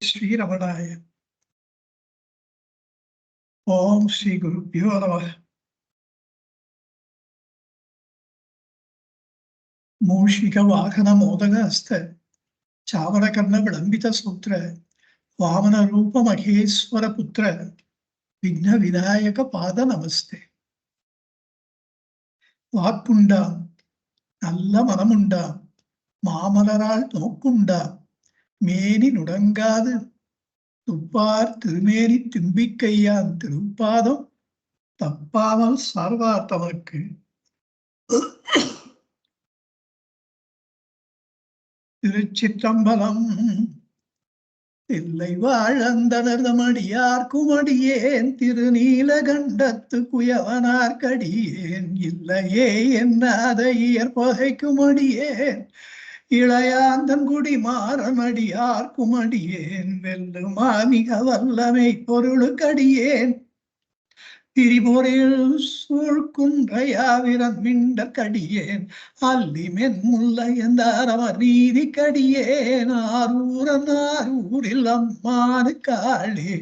ஸ்ரீரமணாய. ஓம் ஸ்ரீ குருப்பியோ நம. மூஷிக வாகன மோதகஸ்த சாவரகர்ண விளம்பித சூத்திர வாமன ரூப மகேஸ்வர புத்திர விக்ன விநாயக பாத நமஸ்தே. வாக்குண்டாம் நல்ல மனமுண்டாம் மாமலரால் நோக்குண்டாம் மேனி நுடங்காது துப்பார் திருமேனி திம்பிக்கையான் திருப்பாதம் தப்பாமல் சார்வார்த்தவர்க்கு. திருச்சிற்றம்பலம். இல்லை வாழந்தனர்தமடியார்க்குமடியேன் திருநீலகண்டத்து குயவனார்க்கடியேன் இல்லையே என்னாத இயற்பகைக்குமடியேன் இளையாந்தன் குடிமாறனடியார்க்குமடியேன் வெல்லுமா மிக வல்லமை பொருளுக்கடியேன் திரிபுரில் சூழ்குன்றையாவிரன் மிண்டற்கடியேன் அல்லிமென் முல்லையந்தாரவர் நீதிக்கடியேன் ஆரூரில் அம்மானு காளே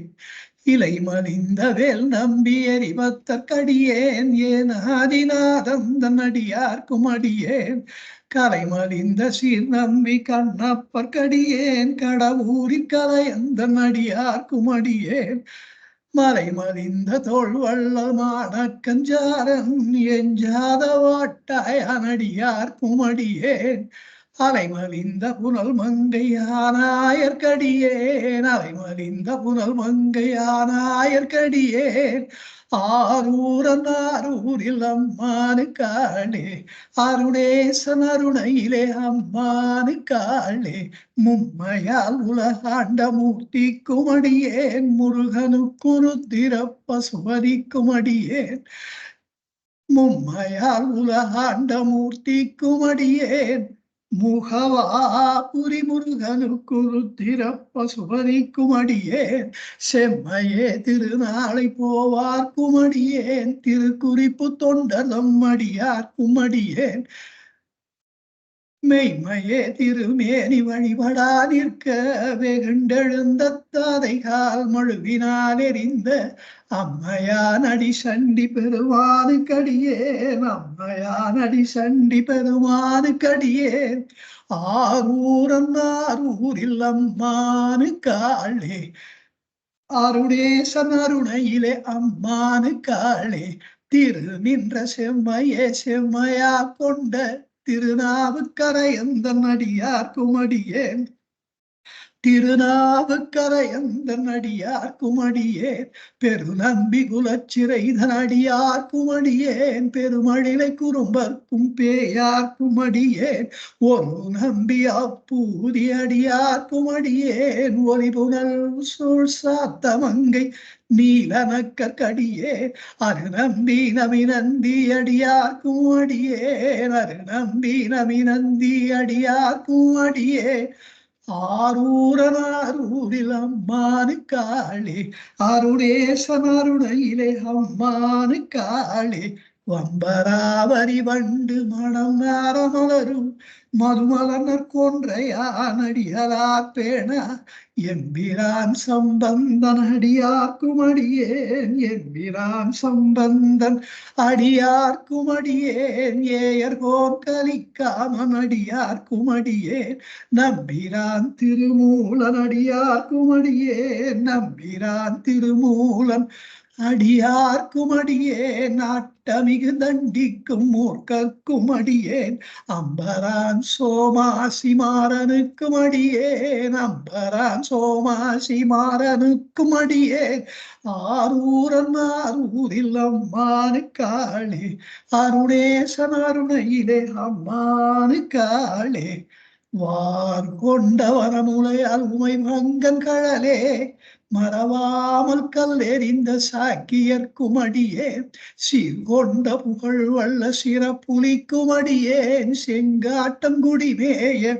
இலை மலிந்த வேல் நம்பி எரிபத்தற்கடியேன் ஏன் ஆதிநாதந்தன் அடியார்க்கும் அடியேன் கலைமலிந்த சீர் நம்பி கண்ணப்பற்கடியேன் கடவுரின் கலையந்தன் அடியார்க்கும் அடியேன் மறைமறிந்த தோல்வள்ளமான கஞ்சாரன் எஞ்சாத வாட்டாயனடியார் குமடியேன் அலைமலிந்த புனல் மங்கையானாயற்கடியேன் அலைமலிந்த புனல் மங்கையானாயற்கடியேன் ஆரூரில் அம்மானு காளே அருணேசன் அருணையிலே அம்மானு காளே மும்மையால் உலகாண்ட மூர்த்திக்கும் அடியேன் முருகனுக்குருத்திரப்ப சுமதிக்கும் அடியேன் மும்மையால் உலகாண்ட மூர்த்திக்கும் அடியேன் முகவாபுரி முருகனுக்குருத்திரப்ப சுமதிக்கும் அடியேன் செம்மையே திருநாளை போவார்க்கும் அடியேன் திருக்குறிப்பு தொண்டர்தம் அடியார்க்கும் அடியேன் மெய்மையே திருமேனி வழிபடா நிற்க வெகுண்டெழுந்த தாதைகால் மழுவினால் எறிந்த அம்மையான் அடி சண்டி பெருமானு கடியேன் அம்மையான் அடி சண்டி பெருமானு கடியேன் ஆரூரில் அம்மானு காளே அருணேசன் அருணையிலே அம்மானு காளே திரு நின்ற செம்மையே செம்மையா கொண்ட திருநாவுக்கரையந்தன் அடியார்க்கும் அடியேன் திருநாவுக்கரையந்தன் அடியார்க்கும் அடியேன் பெருநம்பி குலச்சிறைதன் அடியார்க்கும் அடியேன் பெருமழிலை குறும்பர்க்கும் பேயார்க்கும் அடியேன் ஒரு நம்பி அப்பூதி அடியார்க்கும் அடியேன் ஒளி புனல் சூழ் சாத்தமங்கை நீலனக்கடியே அருநம்பி நமிநந்தி அடியார்க்கும் அடியேன் அருநம்பி நமிநந்தி அடியார்க்கும் அடியேன் ஆரூரில் அம்மானு காளே அருணேசன் அருணையிலே அம்மானு காளே வம்பராவரி வண்டு மணம் நாரமலரும் மதுமலனர் கொன்றையானடியலார் பேணா எம்பிரான் சம்பந்தன் அடியார்க்கும் அடியேன் எம்பிரான் சம்பந்தன் அடியார்க்கும் அடியேன் ஏயர்கோன் கலிக்காமன் அடியார்க்கும் அடியேன் நம்பிரான் திருமூலன் அடியார்க்கும் அடியேன் நம்பிரான் திருமூலன் அடியார்க்கும் அடியேன் நாட்டமிகு தண்டிக்கும் மூர்க்கர்க்கும் அடியேன் அம்பரான் சோமாசி மாறனுக்கும் அடியேன் அம்பரான் சோமாசி மாறனுக்கும் அடியேன் ஆரூரில் அம்மானு காளே அருணேசன் அருணையிலே அம்மானு காளே வார் கொண்ட வரமுலையால் உமை மங்கன் கழலே மறவாமல் கல்லெறிந்த சாக்கியர்க்கும் அடியேன் சீர்கொண்ட புகழ் வல்ல சிறப்புலிக்கும் அடியேன் செங்காட்டங்குடிமேய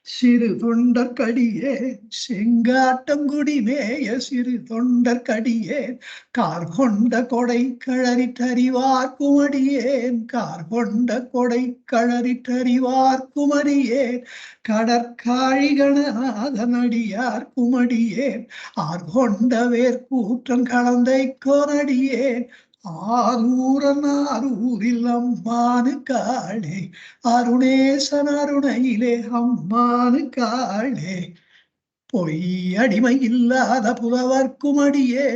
சிறு தொண்டற்கடியே செங்காட்டங்குடிமேய சிறு தொண்டற்கடியே கார் கொண்ட கொடை களறிற்றறிவார்க்குமடியேன் கார் கொண்ட கொடை களறிற்றறிவார்க்குமடியேன் கடற்காழிகணநாதனடியார் குமடியேன் ஆர் கொண்ட வேற்கூற்றன் கலந்தை கோனடியேன் ஆரூரன் ஆரூரில் அம்மானு காளே அருணேசன் அருணையிலே அம்மானு காளே பொய்யடிமை இல்லாத புலவர்க்கும் அடியே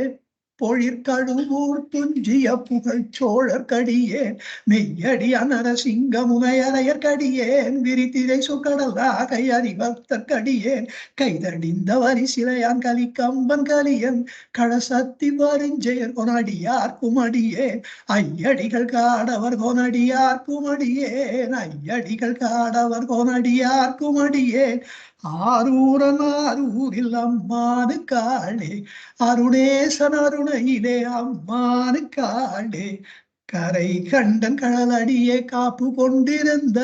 பொழிற்கழுவூர் துஞ்சிய புகழ் சோழற்கடியேன் மெய்யடி அனரசிங்க முனையரையற்கடியேன் விரித்திரை சுக்கடலாகை அறிவர்த்தற்கடியேன் கைதடிந்த வரிசிலையான் கலிக்கம்பன் கலியன் கழசத்தி வருஞ்செயர் கொனடியார் குமடியேன் ஐயடிகள் காடவர் கொனடியார் குமடியேன் ஐயடிகள் காடவர் கொனடியார் குமடியேன் ஆரூரன் ஆரூரில் அம்மானு காளே அருணேசன் அருணையிலே அம்மானு காளே கரை கண்டன் கடலடியே காப்பு கொண்டிருந்த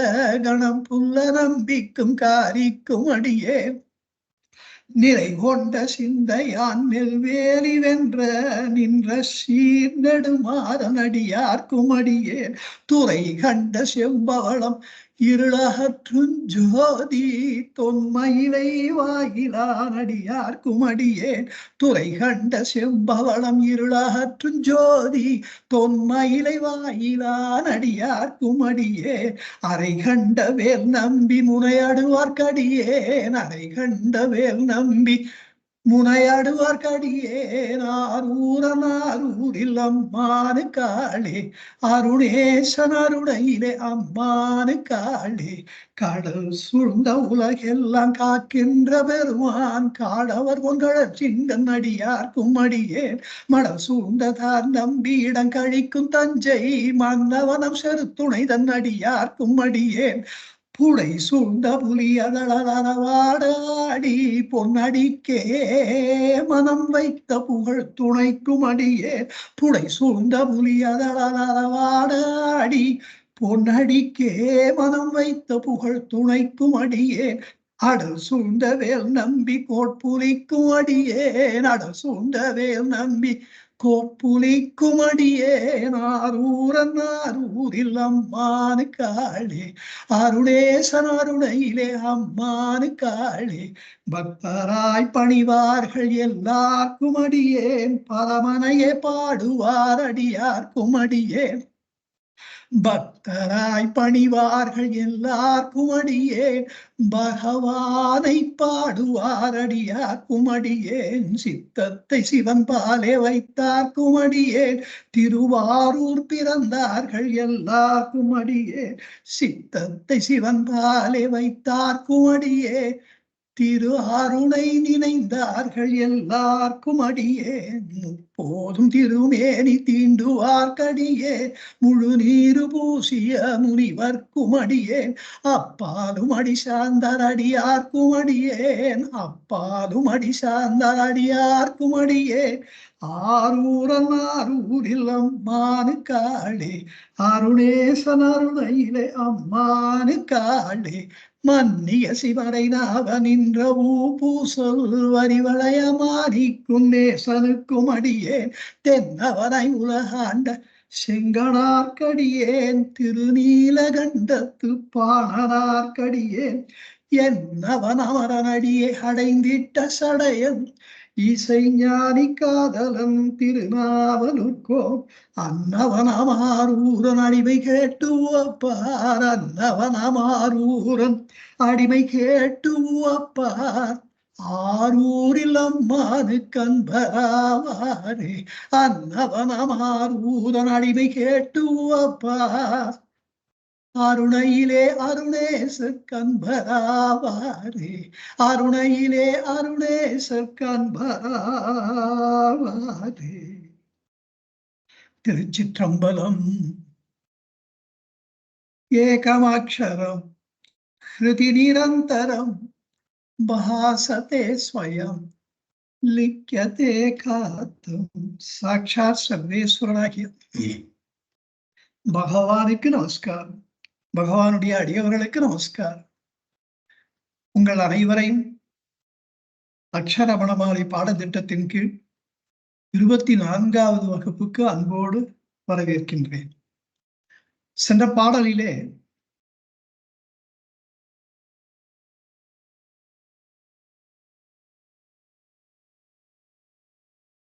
கணம் புல்ல நம்பிக்கும் காரிக்கும் அடியே நிறை கொண்ட சிந்தையான் நெல்வேலி வென்ற நின்ற சீர்நெடுமாறனடியார்க்கும் அடியேன் துறை கண்ட செம்பவளம் இருளகற்றுஞ்சோதி தொன்மயிலை வாயிலானடியார்க்கும் அடியேன் துறை கண்ட செம்பவளம் இருளகற்றுஞ்சோதி தொன்மயிலை வாயிலானடியார்க்கும் அடியேன் அரை கண்ட வேல் நம்பி முனையாடுவார்க்கடியேன் அரை கண்ட வேல் நம்பி முனையாடுவார்க்கடியேன் ஆரூரன் ஆரூரில் அம்மானு காளே அருணேசன் அருணையிலே அம்மானு காளே கடல் சூழ்ந்த உலகெல்லாம் காக்கின்ற பெருமான் காடவர் கொங்கழற் சிங்கன் அடியார்க்கும் அடியேன் மடல் சூழ்ந்ததார் நம்பி இடம் கழிக்கும் தஞ்சை மன்னவனம் செருத்துணை தன் அடியார்க்கும் அடியேன் புடை சூழ்ந்த புலி அதழவாடாடி பொன்னடிக்கே மனம் வைத்த புகழ் துணைக்கும் அடியே புடை சூழ்ந்த புலி அதழவாடாடி பொன்னடிக்கே மனம் வைத்த புகழ் துணைக்கும் அடியே அடல் சூழ்ந்த வேல் நம்பி கோட்புலிக்கும் அடியேன் அடல் சூழ்ந்த வேல் நம்பி கோப்புலிக்கும் அடியேன் ஆரூரன் ஆரூரில் அம்மானு காளே அருணேசன் அருணையிலே அம்மானு காளே பக்தராய் பணிவார்கள் எல்லாருக்கும் அடியேன் பரமனையே பாடுவார் அடியார்க்கும் அடியேன் பக்தராய் பணிவார்கள் எல்லாருக்கும் அடியேன் பகவானை பாடுவார் அடியார்க்கும் அடியேன் சித்தத்தை சிவன் பாலே வைத்தார்க்கும் அடியேன் திருவாரூர் பிறந்தார்கள் எல்லாருக்கும் அடியேன் சித்தத்தை சிவன் பாலே வைத்தார்க்கும் அடியேன் திரு அருணை நினைந்தார்கள் எல்லாருக்கும் அடியேன் போதும் திருமேனி தீண்டுவார்க்கடியே முழு நீரு பூசிய முனிவர்க்கும் அடியேன் அப்பாலும் அடி சார்ந்தார் அடியார்க்கும் அடியேன் அப்பாலும் அடி சார்ந்தார் அடியார்க்கும் அடியேன் ஆரூரன் ஆரூரில் அம்மானு காளே அருணேசன் அருணையிலே அம்மானு காளே மன்னிய சிவரை நாவ நின்ற பூசல் வரிவளைய மாறிக்கும் நேசனுக்கும் அடியேன் தென்னவனை உலகாண்ட செங்கனார்க்கடியேன் திருநீலகண்டத்து பாணனார்க்கடியேன் என்னவன் அமரனடியே அடைந்திட்ட சடையன் இசை ஞானி காதலன் திருநாவலுக்கோ அன்னவன் அமாரூரன் அடிமை கேட்டு உவப்பார் அன்னவன் அமாரூரன் அடிமை கேட்டு உவப்பார் ஆரூரில் அம்மானு கண்பராவாரே அன்னவன் அமாரூரன் அடிமை கேட்டு உவப்பார் அருணையிலே அருணேச கண்பராவாரே அருணையிலே அருணேச கண்பராவாரே திருச்சிற்றம்பலம். ஏகமாட்சரம் ஹிருதி நிரந்தரம் பாசதே ஸ்வயம் லிக்யதே காத்தும் சாட்சாத் சர்வேஸ்வரனாகிய பகவானுக்கு நமஸ்காரம். பகவானுடைய அடியவர்களுக்கு நமஸ்காரம். உங்கள் அனைவரையும் அக்ஷரமணமாலை பாடத்திட்டத்தின் கீழ் 24வது வகுப்புக்கு அன்போடு வரவேற்கின்றேன். சென்ற பாடலிலே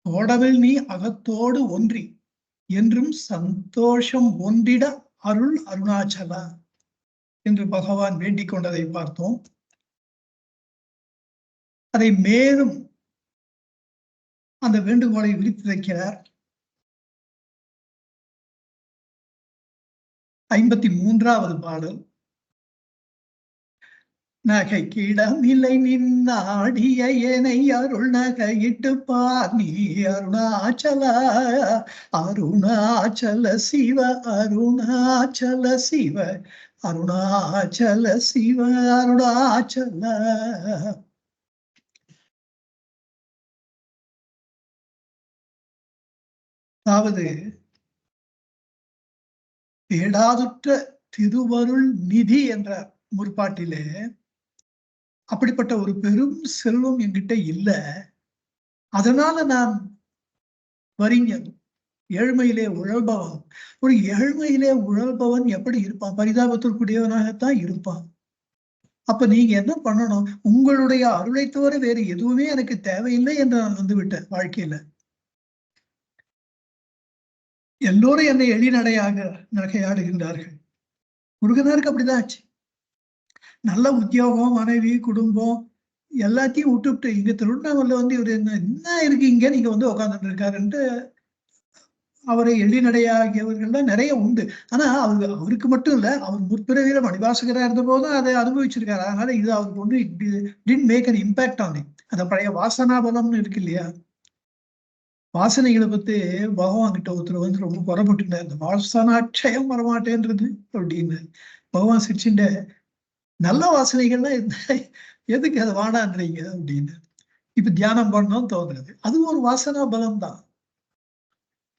ஓடவில் நீ அகத்தோடு ஒன்றி என்றும் சந்தோஷம் ஒன்றிட அருள் அருணாச்சலா என்று பகவான் வேண்டிக் கொண்டதை பார்த்தோம். அதை மேலும் அந்த வேண்டுகோளை விரித்துரைக்கிறார். 53வது பாடல். நகைக்கிடமில்லை நின்னாடிய எனை அருள் நகையிட்டு பார் நீ அருணாச்சல அருணாச்சல சிவ அருணாச்சல சிவ அருணாச்சல சிவ அருணாச்சல. அதாவது பேடாதுற்ற திருவருள் நிதி என்ற முற்பாட்டிலே அப்படிப்பட்ட ஒரு பெரும் செல்வம் என்கிட்ட இல்லை, அதனால நான் வரிஞன், ஏழ்மையிலே உழல்பவன். ஒரு ஏழ்மையிலே உழல்பவன் எப்படி இருப்பான்? பரிதாபத்திற்குரியவனாகத்தான் இருப்பான். அப்ப நீங்க என்ன பண்ணணும்? உங்களுடைய அருளை தவிர வேறு எதுவுமே எனக்கு தேவையில்லை என்று நான் வந்து விட்டேன் வாழ்க்கையில. எல்லோரும் என்னை எளிநடையாக நகையாடுகின்றார்கள். முருகனாருக்கு அப்படிதான் ஆச்சு. நல்ல உத்தியோகம், மனைவி, குடும்பம் எல்லாத்தையும் விட்டுவிட்டு இங்க திருவண்ணாமலை வந்து இவர் என்ன இருக்கீங்க, நீங்க வந்து உட்காந்துட்டு இருக்காருன்ட்டு அவரை எளிநடையாகியவர்கள் நிறைய உண்டு. ஆனா அவருக்கு மட்டும் இல்ல, அவர் முற்பிறவியில மணிவாசகரா இருந்த போதும் அதை அனுபவிச்சிருக்காரு. அதனால இது அவருக்கு ஒன்று டிட் மேக் அன் இம்பாக்ட் ஆன். அந்த பழைய வாசனாபலம்னு இருக்கு இல்லையா, வாசனைகளை பத்தி பகவான் கிட்ட ஒருத்தர் வந்து ரொம்ப குறைப்பட்டுட்டார். இந்த வாசனாட்சயம் வரமாட்டேன்றது அப்படின்னு பகவான் சிரிச்சுட்ட, நல்ல வாசனைகள்லாம் எதுக்கு அதை வாடான்றீங்க அப்படின்னு. இப்ப தியானம் பண்ணணும்னு தோன்றது, அது ஒரு வாசனா பலம் தான்.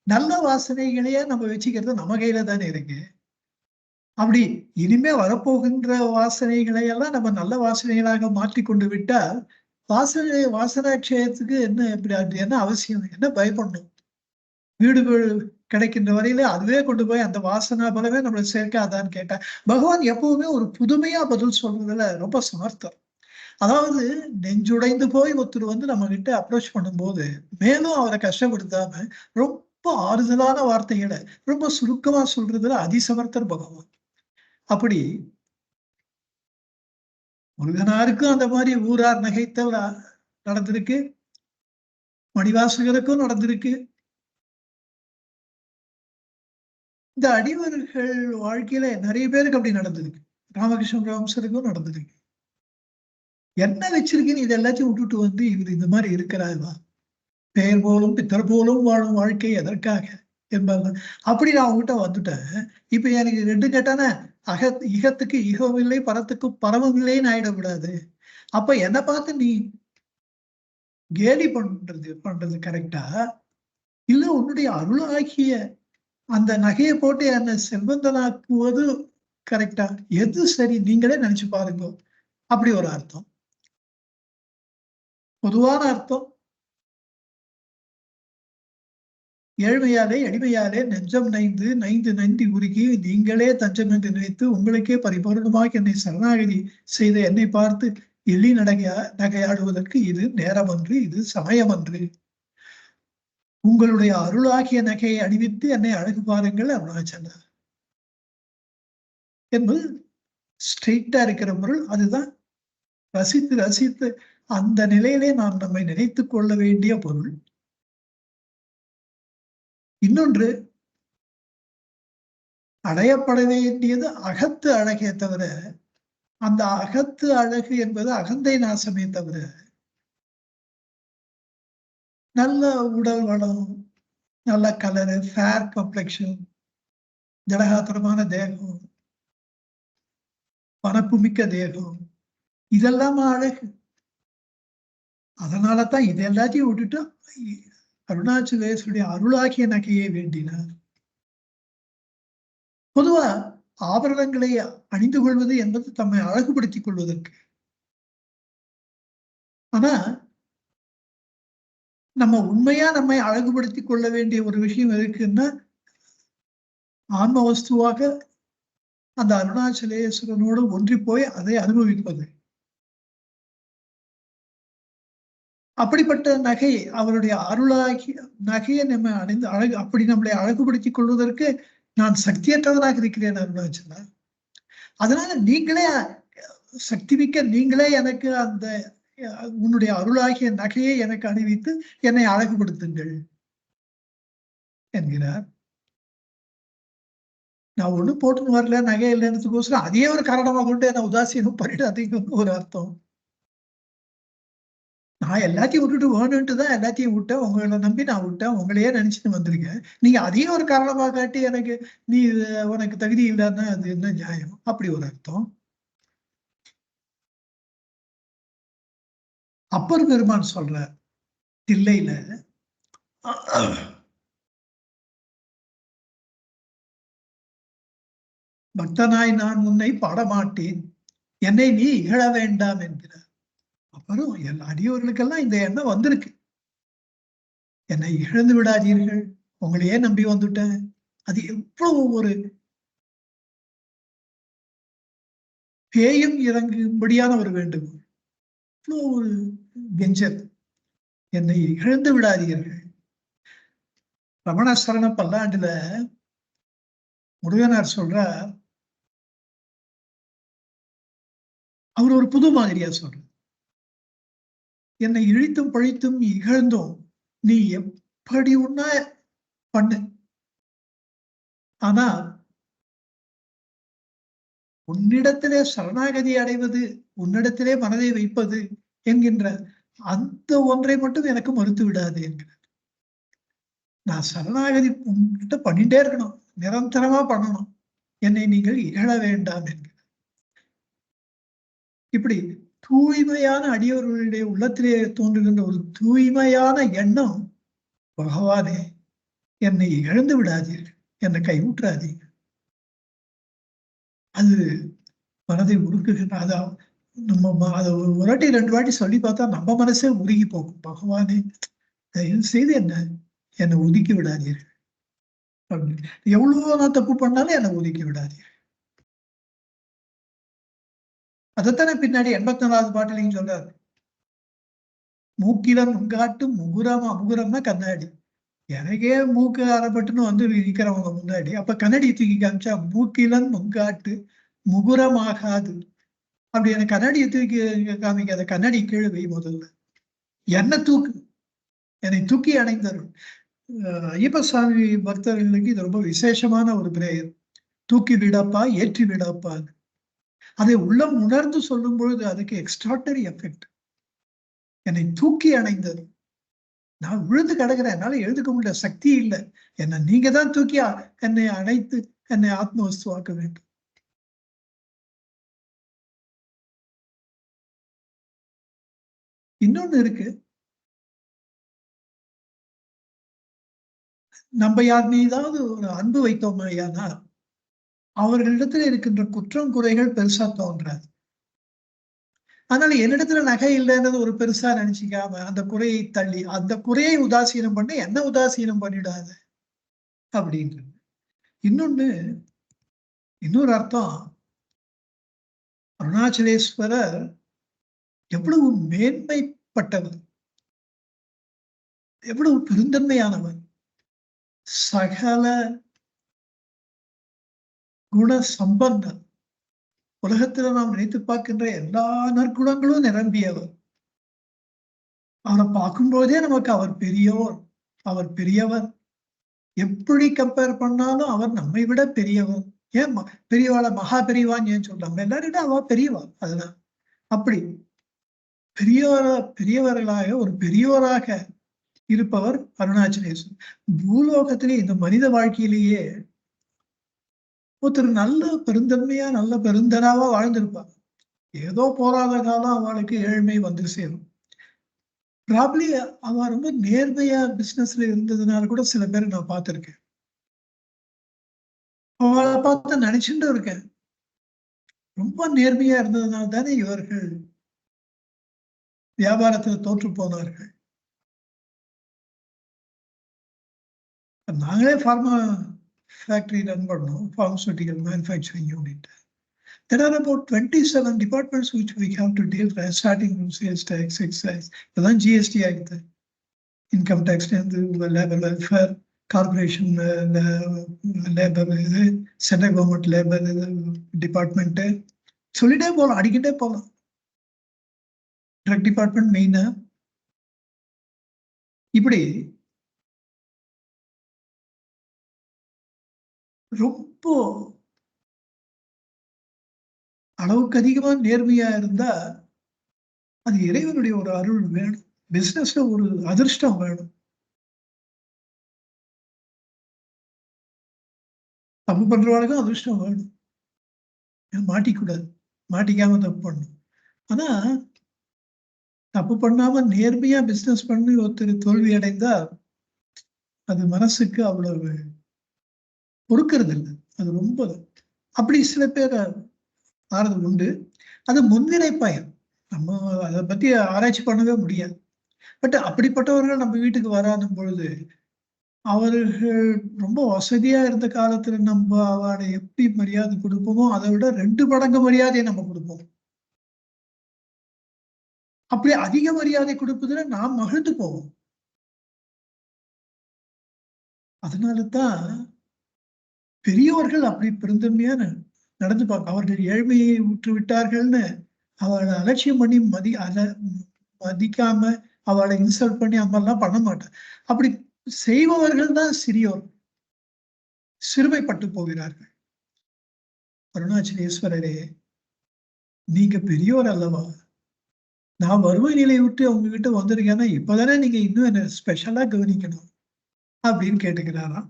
நல்ல வாசனைகளையே நம்ம வச்சுக்கிறது நம்ம கையில தானே இருக்கு. அப்படி இனிமே வரப்போகின்ற வாசனைகளை எல்லாம் நம்ம நல்ல வாசனைகளாக மாற்றிக்கொண்டு விட்டால் வாசனாட்சயத்துக்கு என்ன அவசியம், என்ன பயப்படணும்? வீடுகள் கிடைக்கின்ற வரையில அதுவே கொண்டு போய் அந்த வாசனா பலமே நம்மளை சேர்க்காதான்னு கேட்டா, பகவான் எப்பவுமே ஒரு புதுமையா பதில் சொல்றதுல ரொம்ப சமர்த்தம். அதாவது நெஞ்சுடைந்து போய் ஒருத்தர் வந்து நம்ம கிட்ட அப்ரோச் பண்ணும்போது மேலும் அவரை கஷ்டப்படுத்தாம ரொம்ப ஆறுதலான வார்த்தைகளை ரொம்ப சுருக்கமா சொல்றதுல அதிசமர்த்தர் பகவான். அப்படி முருகனாருக்கும் அந்த மாதிரி ஊரார் நகைத்தல் நடந்திருக்கு, மணிவாசகருக்கும் நடந்திருக்கு. இந்த அடிவர்கள் வாழ்க்கையில நிறைய பேருக்கு அப்படி நடந்திருக்கு. ராமகிருஷ்ண பரமஹம்சருக்கும் நடந்திருக்கு. என்ன வச்சிருக்கீன்னு இது எல்லாத்தையும் விட்டுட்டு வந்து இவர் இந்த மாதிரி இருக்கிறாருவா, பெயர் போலும் பித்தர் போலும் வாழும் வாழ்க்கை எதற்காக என்பது. அப்படி நான் அவங்ககிட்ட வந்துட்டேன். இப்ப எனக்கு ரெண்டு கேட்டானே, இகத்துக்கு ஈகம் இல்லை, பரத்துக்கு பரமம் இல்லைன்னு ஆயிடக்கூடாது. அப்ப என்னை பார்த்து நீ கேலி பண்றது கரெக்டா, இல்ல உன்னுடைய அருளாகிய அந்த நகையை போட்டு என்னை செல்வந்தனாக்குவது கரெக்டா? எது சரி? நீங்களே நினைச்சு பாருங்க. அப்படி ஒரு அர்த்தம். பொதுவான அர்த்தம், ஏழ்மையாலே எளிமையாலே நெஞ்சம் நைந்து நந்தி உருகி நீங்களே தஞ்சம் என்று நினைத்து உங்களுக்கே பரிபூர்ணமாக என்னை சரணாகதி செய்த என்னை பார்த்து எள்ளி நகையாடுவதற்கு இது நேரமன்று, இது சமயமன்று. உங்களுடைய அருளாகிய நகையை அணிவித்து என்னை அழகு பாருங்கள் அருணாச்சலா என்பது ஸ்ட்ரெயிட்டா இருக்கிற பொருள். அதுதான் ரசித்து ரசித்து அந்த நிலையிலே நாம் நம்மை நினைத்துக் கொள்ள வேண்டிய பொருள். இன்னொன்று, அடையப்பட வேண்டியது அகத்து அழகே தவிர, அந்த அகத்து அழகு என்பது அகந்தை நாசமே தவிர, நல்ல உடல் வளம், நல்ல கலரு, ஃபேர் கம்ப்ளெக்ஷன், ஜடகாத்திரமான தேகம், பணப்புமிக்க தேகம், இதெல்லாம் அழகு. அதனாலதான் இது எல்லாத்தையும் விட்டுட்டு அருணாச்சலேஸ்வருடைய அருளாகிய நகையை வேண்டினார். பொதுவா ஆபரணங்களை அணிந்து கொள்வது என்பது தம்மை அழகுபடுத்திக் கொள்வதற்கு. ஆனா நம்ம உண்மையா நம்மை அழகுபடுத்திக் கொள்ள வேண்டிய ஒரு விஷயம் இருக்குன்னா, ஆன்ம வஸ்துவாக அந்த அருணாச்சலேஸ்வரனோடு ஒன்றி போய் அதை அனுபவிப்பது. அப்படிப்பட்ட நகை அவருடைய அருளாகிய நகையை நம்ம அணிந்து அப்படி நம்மளை அழகுபடுத்திக் கொள்வதற்கு நான் சக்தியற்றவனாக இருக்கிறேன் அருணாச்சலா. அதனால நீங்களே சக்தி மிக்க நீங்களே எனக்கு அந்த உன்னுடைய அருளாகிய நகையை எனக்கு அணிவித்து என்னை அழகுபடுத்துங்கள் என்கிறார். நான் ஒண்ணும் போட்டுன்னு வரல, நகை இல்லைன்றதுக்கோசரம் அதையே ஒரு காரணமா கொண்டு என்ன உதாசீனம் பண்ணிடாதீங்கன்னு ஒரு அர்த்தம். நான் எல்லாத்தையும் விட்டுட்டு வேணுன்ட்டு தான் எல்லாத்தையும் விட்டேன். உங்கள நம்பி நான் விட்டேன். உங்களையே நினைச்சுட்டு வந்திருக்கேன். நீங்க அதையும் ஒரு காரணமா காட்டி எனக்கு நீ உனக்கு தகுதி இல்லன்னா அது என்ன நியாயம்? அப்படி ஒரு அர்த்தம். அப்பர் பெருமான் சொல்றார் தில்லையில பக்தனாய் நான் உன்னை பாடமாட்டேன். என்னை நீ இகழ வேண்டாம் என்கிறார். அப்புறம் எல்லா அடியவர்களுக்கெல்லாம் இந்த எண்ணம் வந்திருக்கு. என்னை இழந்து விடாதீர்கள். உங்களையே நம்பி வந்துட்டேன். அது எவ்வளவு ஒரு பேயும் இறங்கும்படியான ஒரு வேண்டுகோள். இவ்வளவு ஒரு கெஞ்சல். என்னை இழந்து விடாதீர்கள். ரமண சரண பல்லாண்டுல முருகனார் சொல்றார், அவர் ஒரு புது மாதிரியா சொல்றார். என்னை இழித்தும் பழித்தும் இகழ்ந்தும் நீ எப்படி உன்ன பண்ணு. ஆனா உன்னிடத்திலே சரணாகதி அடைவது, உன்னிடத்திலே மனதை வைப்பது என்கின்ற அந்த ஒன்றை மட்டும் எனக்கு மறுத்து விடாது என்கிறார். நான் சரணாகதி உன்கிட்ட பண்ணிட்டே இருக்கணும், நிரந்தரமா பண்ணணும். என்னை நீங்கள் இகழ வேண்டாம் என்கிறார். இப்படி தூய்மையான அடியவர்களுடைய உள்ளத்திலே தோன்றுகின்ற ஒரு தூய்மையான எண்ணம், பகவானே என்னை இழந்து விடாதீர்கள், என்னை கைவிட்டுறாதீங்க. அது மனதை உருக்குகின்ற அதான் நம்ம அதை ஒரு வாட்டி 2 வாட்டி சொல்லி பார்த்தா நம்ம மனசே உருகி போகும். பகவானே தயவு செய்து என்னை ஒதுக்கி விடாதீர்கள் அப்படின்னு. எவ்வளவு நான் தப்பு பண்ணாலும் என்னை ஒதுக்கி விடாதீர்கள். அதைத்தானே பின்னாடி 84வது பாட்டிலையும் சொல்றாரு. மூக்கிலம் உங்காட்டும் முகுரம் அமுகுரம்னா கண்ணாடி. எனக்கே மூக்கு அறப்பட்டுன்னு வந்து நிக்கிறவங்க முன்னாடி அப்ப கண்ணாடி தூக்கி காமிச்சா மூக்கிலன் முங்காட்டு முகுரமாகாது. அப்படி எனக்கு கண்ணாடியை தூக்கி காமிக்காத, கண்ணாடி கீழே வை முதல்ல. என்ன தூக்கு, என்னை தூக்கி அணைந்தரும். ஐயப்ப சுவாமி பக்தர்களுக்கு இது ரொம்ப விசேஷமான ஒரு பிரேயர். தூக்கி விடப்பா, ஏற்றி விடப்பா. அதை உள்ளம் உணர்ந்து சொல்லும் பொழுது அதுக்கு எக்ஸ்ட்ராடனரி எஃபெக்ட். என்னை தூக்கி அணைந்தது. நான் விழுந்து கிடக்கிறேன், என்னால எழுதுக்க முடியல, சக்தி இல்லை. என்னை நீங்க தான் தூக்கி என்னை அணைத்து என்னை ஆத்ம வஸ்துவாக்க வேண்டும். இன்னொன்னு இருக்கு. நம்ம யார் மீதாவது ஒரு அன்பு வைத்தோமையானா அவர்களிடத்துல இருக்கின்ற குற்றம் குறைகள் பெருசா தோன்றாது. அதனால என்னிடத்துல நகை இல்லைன்றது ஒரு பெருசா நினைச்சுக்காம அந்த குறையை தள்ளி அந்த குறையை உதாசீனம் பண்ணி என்ன உதாசீனம் பண்ணிடாது அப்படின்றது. இன்னொன்னு, இன்னொரு அர்த்தம், அருணாச்சலேஸ்வரர் எவ்வளவு மேன்மைப்பட்டவர், எவ்வளவு பெருந்தன்மையானவர். சகல குண சம்பந்தர். உலகத்துல நாம் நினைத்து பார்க்கின்ற எல்லா நற்குணங்களும் நிரம்பியவர். அவரை பார்க்கும்போதே நமக்கு அவர் பெரியவர், அவர் பெரியவர். எப்படி கம்பேர் பண்ணாலும் அவர் நம்மை விட பெரியவர். ஏன் பெரியவாள மகா பெரியவான்னு ஏன் சொல்றாங்க? எல்லாரும் அவ பெரியவா. அதுதான் அப்படி பெரியவர்களாக ஒரு பெரியோராக இருப்பவர் அருணாச்சலேஸ்வரர். பூலோகத்திலே இந்த மனித வாழ்க்கையிலேயே ஒருத்தர் நல்ல பெருந்தன்மையா நல்ல பெருந்தனாவா வாழ்ந்திருப்பாங்க. ஏதோ போராத காலம் அவளுக்கு ஏழ்மை வந்து சேரும். ப்ராப்ளி அவ ரொம்ப நேர்மையா பிசினஸ்ல இருந்ததுனால கூட சில பேரை நான் பார்த்திருக்கேன். அவளை பார்த்து நினைச்சுட்டு இருக்கேன், ரொம்ப நேர்மையா இருந்ததுனால தானே இவர்கள் வியாபாரத்தில் தோற்று போனார்கள். நாங்களே ஃபார்மா ஃபேக்டரி ரன் பண்ணோம், pharmaceutical manufacturing unit. There are about 27 departments which we have to deal with, starting from sales tax, excise, then GST ஆகுது, income tax, labour welfare, corporation labour, இது சென்ட்ரல் கவர்மெண்ட் லேபர் டிபார்ட்மெண்ட்டு, சொல்லிட்டே போகலாம், அடிக்கிட்டே போகலாம். Drug department மெயினா. இப்படி ரொம்ப அளவுக்கு அதிகமா நேர்மையா இருந்தா அது இறைவனுடைய ஒரு அருள் வேணும். பிசினஸ்ல ஒரு அதிர்ஷ்டம் வேணும். தப்பு பண்றவங்களுக்கும் அதிர்ஷ்டம் வேணும். மாட்டிக்கூடாது, மாட்டிக்காம தப்பு பண்ணணும். ஆனா தப்பு பண்ணாம நேர்மையா பிசினஸ் பண்ணி ஒருத்தர் தோல்வி அடைந்தா அது மனசுக்கு அவ்வளவு பொறுக்கிறது இல்லை. அது ரொம்ப அப்படி சில பேர் ஆறுதல் உண்டு. அது முன்னிலை பயன். நம்ம அதை பத்தி ஆராய்ச்சி பண்ணவே முடியாது. பட் அப்படிப்பட்டவர்கள் நம்ம வீட்டுக்கு வராதும் பொழுது அவர்கள் ரொம்ப வசதியா இருந்த காலத்துல நம்ம அவளை எப்படி மரியாதை கொடுப்போமோ அதை விட 2 மடங்கு மரியாதையை நம்ம கொடுப்போம். அப்படி அதிக மரியாதை கொடுப்பதுல நாம் மகிழ்ந்து போவோம். அதனாலதான் பெரியோர்கள் அப்படி பெருந்தன்மையா நடந்துப்பாங்க. அவர்கள் ஏழ்மையை ஊற்று விட்டார்கள்னு அவளை அலட்சியம் பண்ணி மதிக்காம அவளை இன்சல்ட் பண்ணி அந்த மாதிரிலாம் பண்ண மாட்டேன். அப்படி செய்பவர்கள் தான் சிறியோர், சிறுமைப்பட்டு போகிறார்கள். அருணாச்சலேஸ்வரரே, நீங்க பெரியோர் அல்லவா? நான் வறுமை நிலையை விட்டு உங்ககிட்ட வந்திருக்கேன்னா இப்பதானே நீங்க இன்னும் என்ன ஸ்பெஷலா கவனிக்கணும் அப்படின்னு கேட்டுக்கிறாராம்.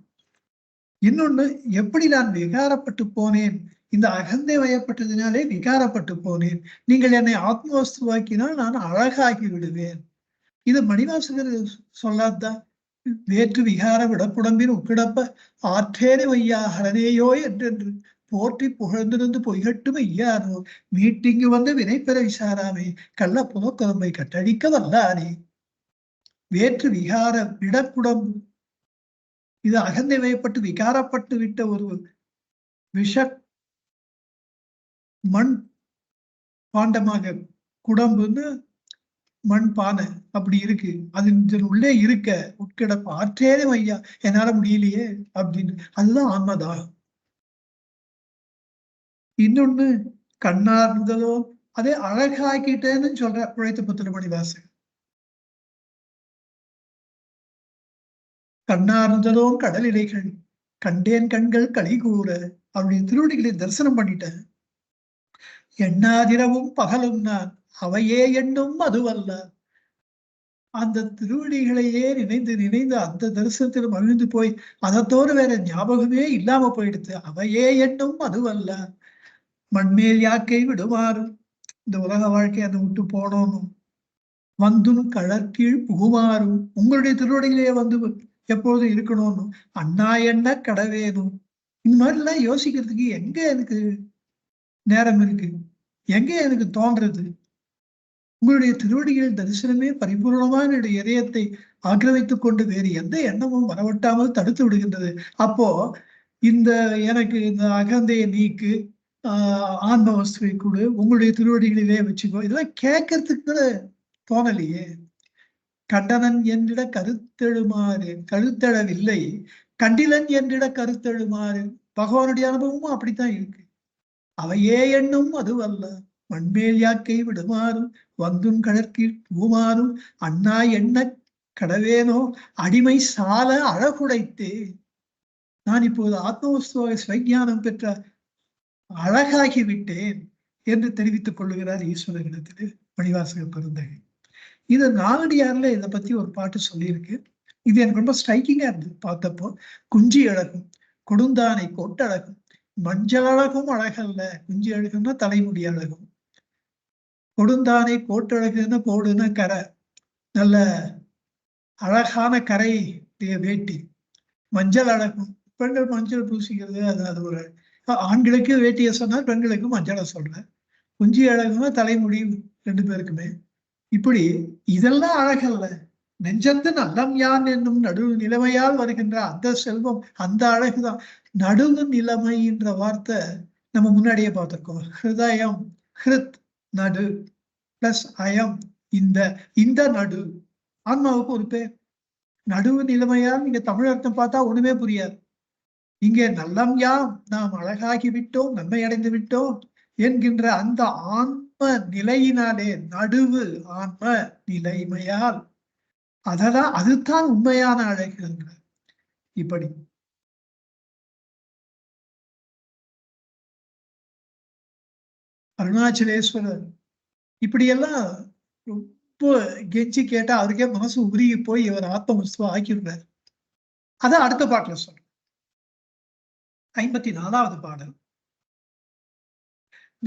இன்னொன்னு, எப்படி நான் விகாரப்பட்டு போனேன், இந்த அகந்தை வயப்பட்டதினாலே விகாரப்பட்டு போனேன். நீங்கள் என்னை ஆத்மவஸ்துவாக்கினால் நான் அழகாகி விடுவேன். இது மணிவாசகர் சொல்லாதான். வேற்று விகார விடப்புடம்பின் உக்கிடப்ப ஆற்றேனே வையா ஹரனேயோ என்றென்று போற்றி புகழ்ந்திருந்து பொய்கட்டும் ஐயானோ மீட்டிங்கு வந்து வினைப்பெற விசாராமே கள்ள புதக்குழம்பை கட்டடிக்க வல்லானே. வேற்று விகார விடப்புடம்பு, இது அகந்தை வயப்பட்டு விகாரப்பட்டு விட்ட ஒரு விஷ மண் பாண்டமாக, குடம்புன்னு மண் பானை அப்படி இருக்கு, அது உள்ளே இருக்க உட்கிடப்ப ஆற்றேனே ஐயா என்னால முடியலையே அப்படின்னு. அதுதான் ஆன்மதாகம். இன்னொன்னு, கண்ணார்ந்ததோ அதே அழகாக்கிட்டேன்னு சொல்ற பிழைத்த புத்திர மணிவாசகர். கண்ணார்ந்ததோ கடலிலைகள் கண்டேன் கண்கள் களி கூற அவருடைய திருவடிகளை தரிசனம் பண்ணிட்டேன். எண்ணாதிரவும் பகலும் நான் அவையே எண்ணும் அதுவல்ல. அந்த திருவடிகளையே நினைந்து நினைந்து அந்த தரிசனத்தில் மகிழ்ந்து போய் அதத்தோடு வேற ஞாபகமே இல்லாம போயிடுது. அவையே எண்ணும் அதுவல்ல. மண்மேல் யாக்கை விடுமாறும், இந்த உலக வாழ்க்கை அதை விட்டு போனோம். வந்தும் கழற்கீழ் புகுமாறும், உங்களுடைய திருவடிகளே வந்து எப்போதும் இருக்கணும்னு. அண்ணா என்ன கடவேனும். இந்த மாதிரி எல்லாம் யோசிக்கிறதுக்கு எங்க எனக்கு நேரம் இருக்கு, எங்க எனக்கு தோன்றது? உங்களுடைய திருவடிகள் தரிசனமே பரிபூர்ணமான என்னுடைய இதயத்தை ஆக்கிரமித்துக் கொண்டு வேறு எந்த எண்ணமும் வரவட்டாமல் தடுத்து விடுகின்றது. அப்போ இந்த எனக்கு இந்த அகந்தையை நீக்கு, ஆன்ம வஸ்துவை கொடு, உங்களுடைய திருவடிகளிலே வச்சுக்கோ, இதெல்லாம் கேட்கறதுக்கு தோணலையே. கண்டனன் என்றிட கருத்தெழுமாறு கருத்தெழவில்லை, கண்டிலன் என்றிட கருத்தெழுமாறு. பகவானுடைய அனுபவமும் அப்படித்தான் இருக்கு. அவையே எண்ணும் அதுவல்ல. மண்மேல் யாக்கை விடுமாறும் வந்தும் கடற்கீழ் பூமாறும் அண்ணா எண்ண கடவேனோ அடிமை சால அழகுடைத்தே. நான் இப்போது ஆத்மவஸ்துவாக ஸ்வஞானம் பெற்ற அழகாகிவிட்டேன் என்று தெரிவித்துக் கொள்ளுகிறார் ஈஸ்வரனிடத்திலே மணிவாசக பெருந்தகை. இது நாலடியார்ல இதை பத்தி ஒரு பாட்டு சொல்லியிருக்கு. இது எனக்கு ரொம்ப ஸ்ட்ரைக்கிங்கா இருந்தது பார்த்தப்போ. குஞ்சி அழகும் கொடுந்தானை கொட்டழகும் மஞ்சள் அழகும் அழகல்ல. குஞ்சி அழகுன்னா தலைமுடி அழகும், கொடுந்தானை கோட்டழகுன்னா கோடுன்னா கரை, நல்ல அழகான கரை வேட்டி. மஞ்சள் அழகும், பெண்கள் மஞ்சள் பூசிக்கிறது, அது ஒரு ஆண்களுக்கு வேட்டியை சொன்னா பெண்களுக்கு மஞ்சளை சொல்றேன். குஞ்சி அழகுன்னா தலைமுடி 2 பேருக்குமே. இப்படி இதெல்லாம் அழகல்ல. நெஞ்சத்து நல்லம் யான் என்னும் நடு நிலைமையால் வருகின்ற அந்த செல்வம், அந்த அழகுதான். நடுவு நிலைமை என்ற வார்த்தை நம்ம முன்னாடியே பார்த்திருக்கோம். ஹிருதயம், ஹிருத் நடு பிளஸ் அயம் இந்த நடு ஆன்மாவுக்கு ஒரு பேர். நடுவு நிலைமையால் நீங்க தமிழ் அர்த்தம் பார்த்தா ஒண்ணுமே புரியாது. இங்கே நல்லம் யாம் நாம் அழகாகி விட்டோம், நன்மை அடைந்து விட்டோம் என்கின்ற அந்த ஆன்ம நிலையினாலே, நடுவு ஆன்ம நிலைமையால், அதெல்லாம் அதுதான் உண்மையான அழகு. இப்படி அருணாச்சலேஸ்வரர் இப்படியெல்லாம் ரொம்ப கெஞ்சி கேட்டா அவருக்கே மனசு உருகி போய் இவர் ஆத்ம உத்சவம் ஆக்கிடுறார். அதான் அடுத்த பாட்டுல சொல்ற 54வது பாடல்.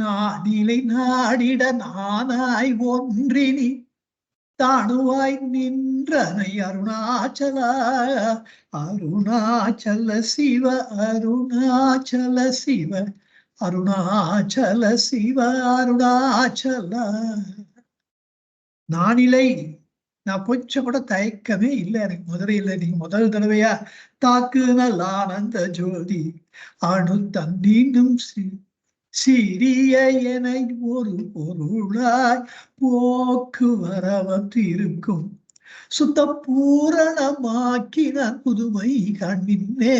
நானிலை நாடிட நானாய் ஒன்றினி தாணுவாய் நின்றனை அருணாச்சல அருணாச்சல சிவ அருணாச்சல சிவ அருணாச்சல சிவ அருணாச்சல. நானிலை நான் கொஞ்சம் கூட தயக்கமே இல்லை எனக்கு. மதுரையில் நீங்க முதல் தடவையா தாக்கு நல்ல ஆனந்த ஜோதி அணு தன்னினும் சிறிய என ஒரு பொருளாய் போக்கு வரவற்றிருக்கும் சுத்த பூரணமாக்கின புதுமை கண்மின்னே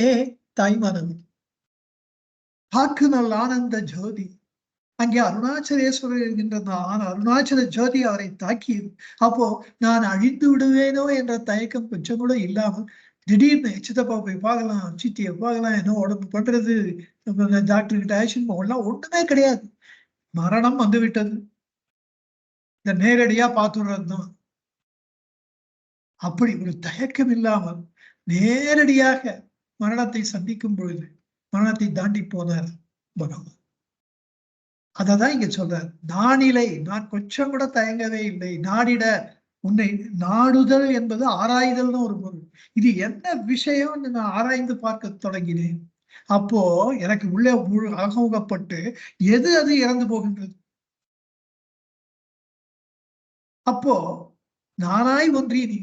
தாய்மனம். தாக்கு நல்ல ஆனந்த ஜோதி அங்கே அருணாச்சலேஸ்வரர் என்கின்ற அருணாச்சல ஜோதி அவரை தாக்கியது. அப்போ நான் அழிந்து விடுவேனோ என்ற தயக்கம் கொஞ்சம் கூட இல்லாமல் திடீர்னு சித்தப்பா போய் பார்க்கலாம், சித்தியை பார்க்கலாம், என்ன உடம்பு பண்றது, டாக்டர் கிட்ட ஆக்ஷன் போகலாம், ஒண்ணுமே கிடையாது. மரணம் வந்து விட்டது, இந்த நேரடியா பார்த்துடுறதுதான். அப்படி ஒரு தயக்கம் இல்லாமல் நேரடியாக மரணத்தை சந்திக்கும் பொழுது மரணத்தை தாண்டி போனார் பகவான். அததான் இங்க சொல்றார். நானிலை நான் கொஞ்சம் கூட தயங்கவே இல்லை. நாடிட உன்னை நாடுதல் என்பது ஆராய்தல்னு ஒரு பொருள். இது என்ன விஷயம் நான் ஆராய்ந்து பார்க்க தொடங்கினேன். அப்போ எனக்கு உள்ளே அகமுகப்பட்டு எது அது இறந்து போகின்றது. அப்போ நானாய் ஒன்றி நீ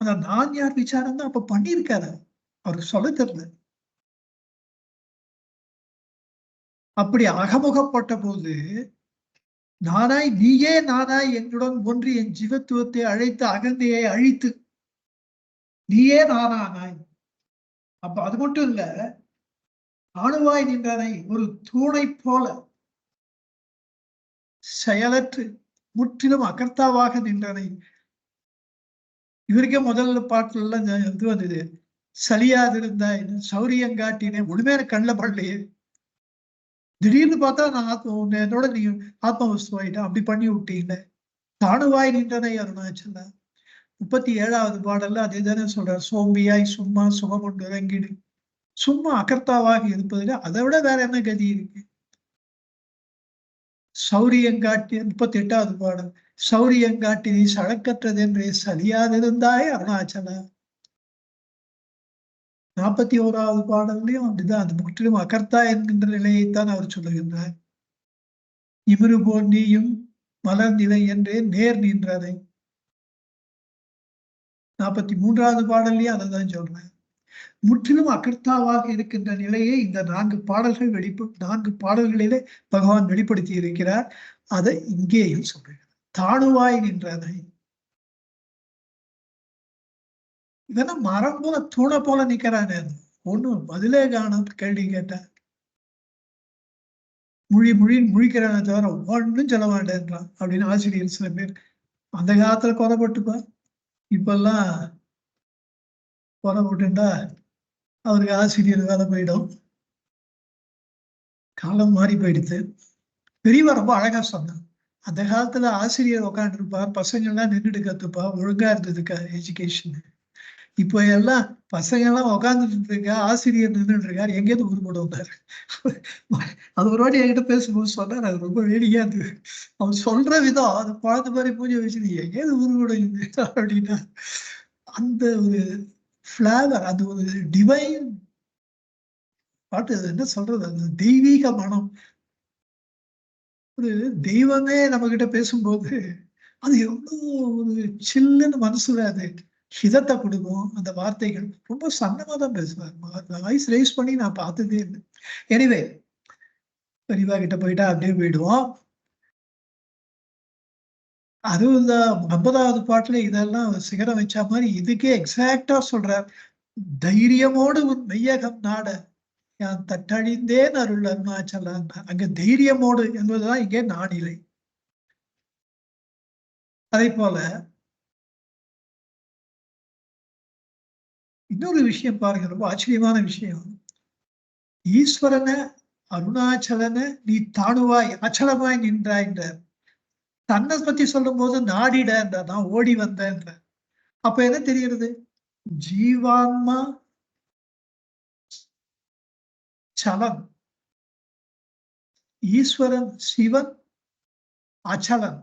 அந்த நான் யார் விசாரம் தான் அப்ப பண்ணியிருக்காரு. அவருக்கு சொல்ல தெரியல. அப்படி அகமுகப்பட்ட போது நானாய் நீயே நானாய் என்னுடன் ஒன்றி என் ஜீவத்துவத்தை அழைத்து அகந்தையை அழித்து நீயே நானானாய். அப்ப அது மட்டும் இல்ல, அணுவாய் நின்றனை ஒரு தூணை போல செயலற்று முற்றிலும் அகர்த்தாவாக நின்றனை. இவருக்கே முதல்ல பாட்டுல இது வந்தது, சலியாதிருந்தாய் சௌரியங்காட்டினேன் ஒண்ணுமே எனக்கு கண்ணில் படலையே. திடீர்னு பார்த்தா நான் என்னோட நீ ஆத்ம வஸ்துவாயிட்டேன், அப்படி பண்ணி விட்டீங்க. தாணுவாய் நின்றனை அருணாச்சல. 37வது பாடல்ல அதே தானே சொல்றார். சோம்பியாய் சும்மா சுகமொண்டு இறங்கிடு. சும்மா அகர்த்தாவாக இருப்பதில் அதை விட வேற என்ன கதி இருக்கு. சௌரியங்காட்டி 38வது பாடல். சௌரியங்காட்டி நீ சழக்கற்றதென்றே சலியாதிருந்தாய் அருணாச்சல. 41வது பாடல்லையும் அப்படிதான், அது முற்றிலும் அகர்த்தா என்கின்ற நிலையைத்தான் அவர் சொல்லுகின்றார். இமிரு போல் நீயும் மலர் நிலை என்றே நேர் நின்றதை. 43வது பாடல்லையும் அதை தான் சொல்றேன். முற்றிலும் அகர்த்தாவாக இருக்கின்ற நிலையை இந்த 4 பாடல்களிலே பகவான் வெளிப்படுத்தி இருக்கிறார். அதை இங்கேயும் சொல்றார். தாணுவாய் நின்றதை. இதெல்லாம் மரம் போல தூண போல நிக்கிறானே, ஒண்ணும் பதிலே காணும். கேள்வி கேட்ட முழிக்கிறானே தவிர ஒன்னும் சொல்ல மாட்டேன்றான் அப்படின்னு ஆசிரியர் சில பேர் அந்த காலத்துல கொலைப்பட்டுப்பா. இப்பெல்லாம் கொலைப்பட்டுண்டா அவருக்கு ஆசிரியர் வேலை போயிடும். காலம் மாறி போயிடுது. பெரியவா ரொம்ப அழகா சொன்னான். அந்த காலத்துல ஆசிரியர் உட்காந்துருப்பார், பசங்க எல்லாம் நின்றுட்டு கத்துப்பா, ஒழுங்கா இருந்ததுக்கா எஜுகேஷன். இப்போ எல்லாம் பசங்க எல்லாம் உட்காந்துட்டு இருக்கா, ஆசிரியர் நின்றுட்டு இருக்காரு, எங்கேயிருந்து உருப்பட வந்தாரு. அது ஒரு வாட்டி என்கிட்ட பேசும்போது சொன்னார், அது ரொம்ப வேடிக்கையா இருந்தது. அவன் சொல்ற விதம் அது குழந்தை மாதிரி பூஜை வச்சு எங்கேயிருந்து உருப்படையுது அப்படின்னா, அந்த ஒரு ஃபிளேவர், அது ஒரு டிவைன் பாட்டு, அது என்ன சொல்றது, அது தெய்வீக மனம். ஒரு தெய்வமே நம்ம கிட்ட பேசும்போது அது எவ்வளவு ஒரு சில்லுன்னு மனசுல அது ஹிதத்தை கொடுக்கும். அந்த வார்த்தைகள் ரொம்ப சன்னமா தான் பேசுவார். வாய்ஸ் ரைஸ் பண்ணி நான் பார்த்ததே இல்லை. எனிவே பெரியவா கிட்ட போயிட்டா அப்படியே போயிடுவோம். அதுவும் இந்த 50வது பாட்டுல இதெல்லாம் சிகரம் வச்ச மாதிரி இதுக்கே எக்ஸாக்டா சொல்றார். தைரியமோடு உன் மெய்யகம் நாட யான் தட்டழிந்தேன் அருள் அருணாச்சலம். அங்க தைரியமோடு என்பதுதான் இங்கே நானிலை. அதே போல இன்னொரு விஷயம் பாருங்க, ரொம்ப ஆச்சரியமான விஷயம். ஈஸ்வரன அருணாச்சலன நீ தாணுவாய் அச்சலமாய் நின்றாய்ன்ற தன்னை பத்தி சொல்லும் போது நாடிட நான் ஓடி வந்தேன்ற. அப்ப என்ன தெரிகிறது? ஜீவான்மா சலன், ஈஸ்வரன் சிவன் அச்சலன்.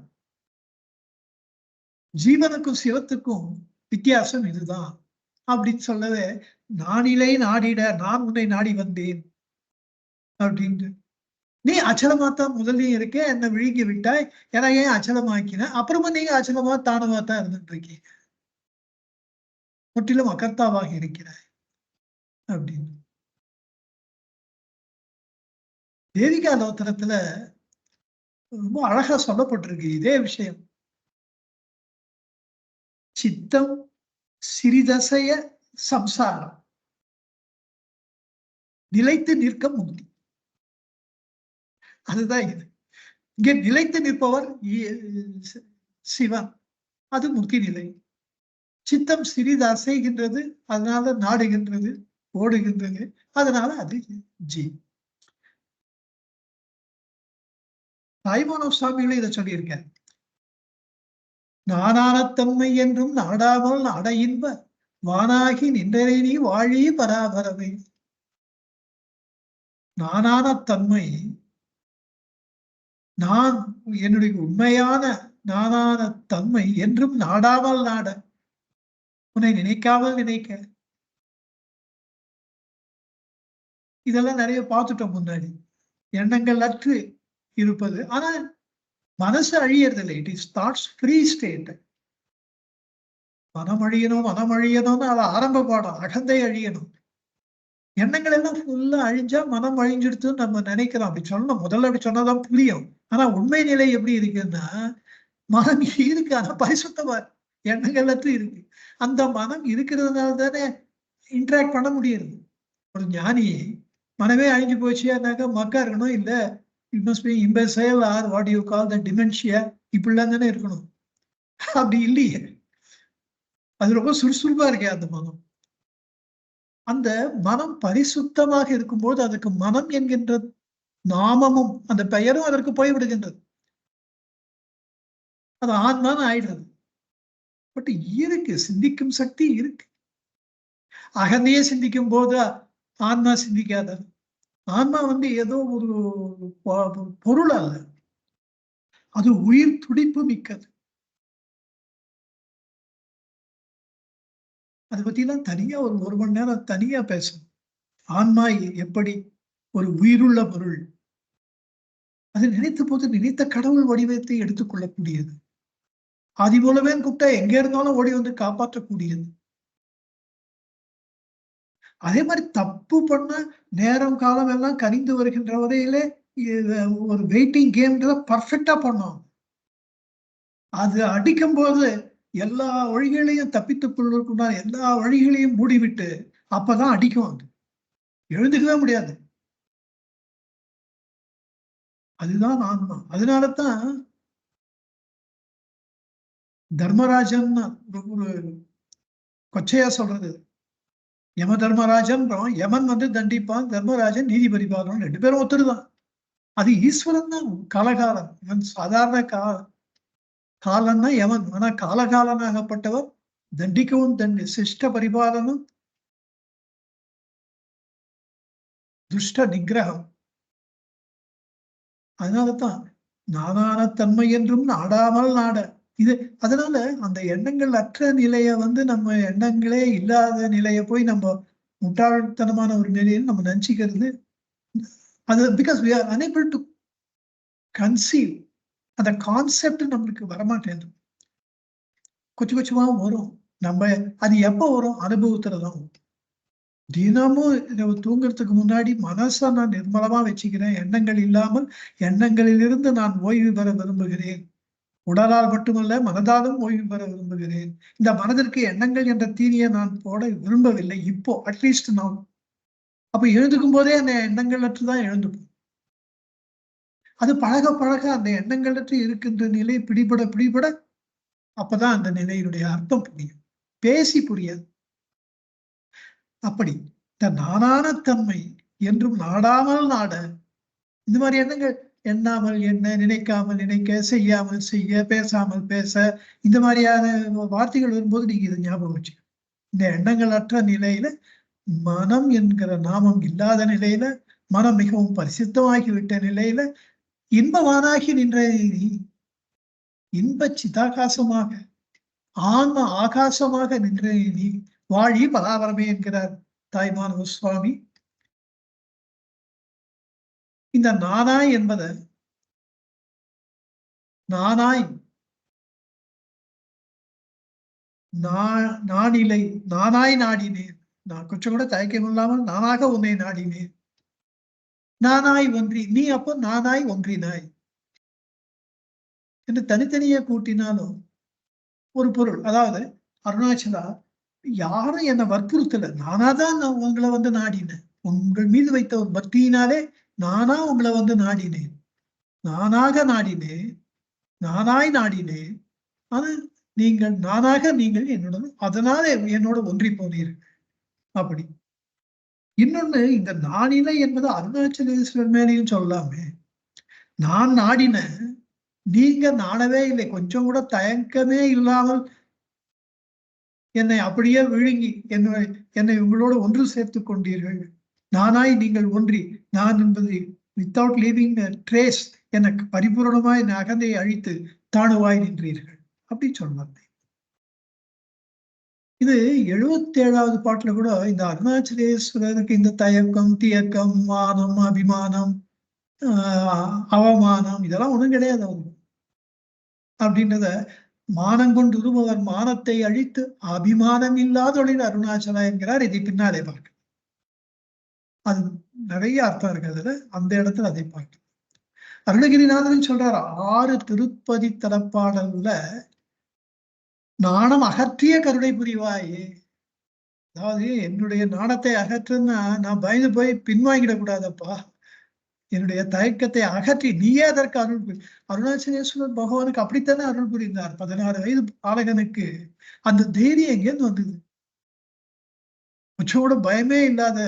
ஜீவனுக்கும் சிவத்துக்கும் வித்தியாசம் இதுதான் அப்படின்னு சொல்லவே நானிலை நாடிட நான் உன்னை நாடி வந்தேன் அப்படின்ட்டு. நீ அச்சலமாத்தான் முதல்லையும் இருக்க, என்னை விழுங்கி விட்டாய், ஏன்னா ஏன் அச்சலமாக்கின, அப்புறமா நீங்க அச்சலமா தானமா தான் இருந்துட்டு இருக்கீங்க, முற்றிலும் அகர்த்தாவாக இருக்கிறாய் அப்படின்னு. தேவிகா லோத்திரத்துல ரொம்ப அழகா சொல்லப்பட்டிருக்கு இதே விஷயம். சித்தம் சிறிதசைய சம்சாரம் நிலைத்து நிற்க முக்தி. அதுதான் இது. இங்கே நிலைத்து நிற்பவர் சிவன், அது முக்தி நிலை. சித்தம் சிறிது அசைகின்றது, அதனால நாடுகின்றது, ஓடுகின்றது, அதனால அது ஜி. தாய்மானவ சுவாமிகளும் இதை சொல்லியிருக்காரு. நானானத்தன்மை என்றும் நாடாமல் நாட இன்ப வானாகி நின்றரை நீ வாழி பராபரமே. நானான தன்மை, நான் என்னுடைய உண்மையான நானான தன்மை என்றும் நாடாமல் நாட, உன்னை நினைக்காமல் நினைக்க. இதெல்லாம் நிறைய பார்த்துட்டோம் முன்னாடி. எண்ணங்கள் அற்று இருப்பது. ஆனா மனசு அழியறது இல்லை. It is thoughts free state. மனம் அழியணும்னு அது ஆரம்ப பாடம். அகந்தை அழியணும். எண்ணங்கள் எல்லாம் ஃபுல்லா அழிஞ்சா மனம் அழிஞ்சிடுத்துன்னு நம்ம நினைக்கிறோம். அப்படி சொன்னோம், முதல்ல அப்படி சொன்னாதான் புரியும். ஆனா உண்மை நிலை எப்படி இருக்குன்னா, மனம் இருக்கு, ஆனா பரிசுத்தமா எண்ணங்கள் அற்று இருக்கு. அந்த மனம் இருக்கிறதுனால தானே இன்டராக்ட் பண்ண முடியுது. ஒரு ஞானி மனமே அழிஞ்சு போச்சுனாக்கா மக்கா இருக்கணும், இல்ல it must be imbecile or what you call the dementia, இப்படிலாம் தானே இருக்கணும். அப்படி இல்லையே. அது ரொம்ப சுறுசுறுப்பா இருக்கே அந்த மனம். அந்த மனம் பரிசுத்தமாக இருக்கும்போது அதுக்கு மனம் என்கின்ற நாமமும் அந்த பெயரும் அதற்கு போய்விடுகின்றது. அது ஆன்மான்னு ஆயிடுறது. பட் இருக்கு, சிந்திக்கும் சக்தி இருக்கு. அகந்தையே சிந்திக்கும் போது ஆன்மா சிந்திக்காத. ஆன்மா ஏதோ ஒரு பொருள் அல்ல, அது உயிர் துடிப்பு மிக்கது. அதை பத்தி எல்லாம் தனியா ஒரு மணி நேரம் தனியா பேசணும். ஆன்மா எப்படி ஒரு உயிருள்ள பொருள், அது நினைத்த போது நினைத்த கடவுள் வடிவத்தை எடுத்துக்கொள்ளக்கூடியது. ஆதி போலவே கூப்பிட்டா எங்க இருந்தாலும் ஓடி வந்து காப்பாற்றக்கூடியது. அதே மாதிரி தப்பு பண்ண நேரம் காலம் எல்லாம் கனிந்து வருகின்ற வரையிலே ஒரு வெயிட்டிங் கேம்ன்றத பர்ஃபெக்டா பண்ணோம். அது அடிக்கும் போது எல்லா வழிகளையும் தப்பித்துக் கொள்வதற்குன்னா எல்லா வழிகளையும் மூடிவிட்டு அப்பதான் அடிக்கும். அது எழுந்துக்கவே முடியாது. அதுதான் ஆன்மா. அதனாலதான் தர்மராஜன் ஒரு கொச்சையா சொல்றது, யம தர்மராஜன், யமன் தண்டிப்பான், தர்மராஜன் நீதி பரிபாலனம், 2 பேரும் ஒத்துருதான். அது ஈஸ்வரன் தான். காலகாலம் இவன் சாதாரண காலன்னா யமன், ஆனா காலகாலனாகப்பட்டவர் தண்டிக்கவும் சிஷ்ட பரிபாலனம், துஷ்ட நிகிரகம். அதனாலதான் நானான தன்மை என்றும் நாடாமல் நாட. இது அதனால அந்த எண்ணங்கள் அற்ற நிலைய நம்ம எண்ணங்களே இல்லாத நிலைய போய் நம்ம முட்டாள்தனமான ஒரு நிலையில் நம்ம நினைச்சுக்கிறது. அது because we are unable to conceive, அந்த கான்செப்ட் நம்மளுக்கு வரமாட்டேங்குது. கொஞ்சம் கொஞ்சமா வரும். நம்ம அது எப்ப வரும்? அனுபவத்துலதான் வரும். தினமும் இரவு தூங்குறதுக்கு முன்னாடி மனச நான் நிர்மலமா வச்சுக்கிறேன். எண்ணங்கள் இல்லாமல் எண்ணங்களிலிருந்து நான் ஓய்வு பெற விரும்புகிறேன். உடலால் மட்டுமல்ல, மனதாலும் ஓய்வு பெற விரும்புகிறேன். இந்த மனதிற்கு எண்ணங்கள் என்ற தீனியை நான் போட விரும்பவில்லை. இப்போ அட்லீஸ்ட் நான் அப்ப எழுந்துக்கும் போதே அந்த எண்ணங்களற்று தான் எழுந்துப்போம். அது பழக பழக அந்த எண்ணங்களற்று இருக்கின்ற நிலை பிடிபட பிடிபட அப்பதான் அந்த நிலையினுடைய அர்த்தம் புரியும். பேசி புரியாது. அப்படி இந்த நானான தன்மை என்றும் நாடாமல் நாட, இந்த மாதிரி எண்ணங்கள் எண்ணாமல் எண்ண, நினைக்காமல் நினைக்க, செய்யாமல் செய்ய, பேசாமல் பேச, இந்த மாதிரியான வார்த்தைகள் வரும்போது நீங்க இதை ஞாபகம் வச்சுக்கணும். இந்த எண்ணங்கள் அற்ற நிலையில, மனம் என்கிற நாமம் இல்லாத நிலையில, மனம் மிகவும் பரிசுத்தமாகிவிட்ட நிலையில, இன்பவானாகி நின்ற நீ, இன்ப சிதாகாசமாக, ஆன்ம ஆகாசமாக நின்ற நீ வாழி பராபரமே என்கிறார் தாய்மான சுவாமி. இந்த நானாய் என்பத நானாய் நானிலை நானாய் நாடினேன். நான் கொஞ்சம் கூட தயக்கம் இல்லாமல் நானாக உன்னை நாடினேன். நானாய் ஒன்றி நீ அப்போ நானாய் ஒன்றினாய் என்று தனித்தனியே கூட்டினாலும் ஒரு பொருள். அதாவது அருணாச்சலா யாரும் என்னை வற்புறுத்தல. நானாதான் நான் உங்களை வந்து நாடினேன். உங்கள் மீது வைத்த ஒரு பக்தியினாலே நானா உங்களை வந்து நாடினேன். நானாக நாடினேன். நானாய் நாடினேன். அது நீங்கள் நானாக நீங்கள் என்னோட அதனால என்னோட ஒன்றி போனீர்கள். அப்படி இன்னொன்னு, இந்த நானிலை என்பது அருணாச்சலேஸ்வரர் மேலேயும் சொல்லாமே. நான் நாடின நீங்க நாடவே இல்லை. கொஞ்சம் கூட தயக்கமே இல்லாமல் என்னை அப்படியே விழுங்கி என்னை உங்களோடு ஒன்று சேர்த்துக் கொண்டீர்கள். நானாய் நீங்கள் ஒன்றி, நான் என்பது வித்தவுட் லீவிங் ட்ரேஸ் எனக்கு பரிபூர்ணமாய் என் அகந்தையை அழித்து தாணுவாய் நின்றீர்கள் அப்படின்னு சொன்னாங்க. இது 77வது பாட்டுல கூட இந்த அருணாச்சலேஸ்வரருக்கு இந்த தயக்கம், தியக்கம், மானம், அபிமானம், அவமானம் இதெல்லாம் ஒண்ணும் கிடையாது அவங்க. அப்படின்றத மானம் கொண்டு உருபவர் மானத்தை அழித்து அபிமானம் இல்லாதொழில் அருணாச்சலா என்கிறார். இதை பின்னாலே பார்க்க அது நிறைய அர்த்தம் இருக்கு. அதுல அந்த இடத்துல அதை பார்க்க அருணகிரிநாதன் சொல்றார், 6 திருப்பதி தலப்பாடல்ல நாணம் அகற்றிய கருணை புரிவாயே. அதாவது என்னுடைய நாணத்தை அகற்றுன்னா நான் பயந்து போய் பின்வாங்கிடக் கூடாதப்பா. என்னுடைய தயக்கத்தை அகற்றி நீயே அதற்கு அருள் புரி. அருணாச்சலேஸ்வரர் பகவானுக்கு அப்படித்தானே அருள் புரிந்தார். 16 வயது பாலகனுக்கு அந்த தைரியம் எங்கேருந்து வந்தது? கொஞ்சோட பயமே இல்லாத,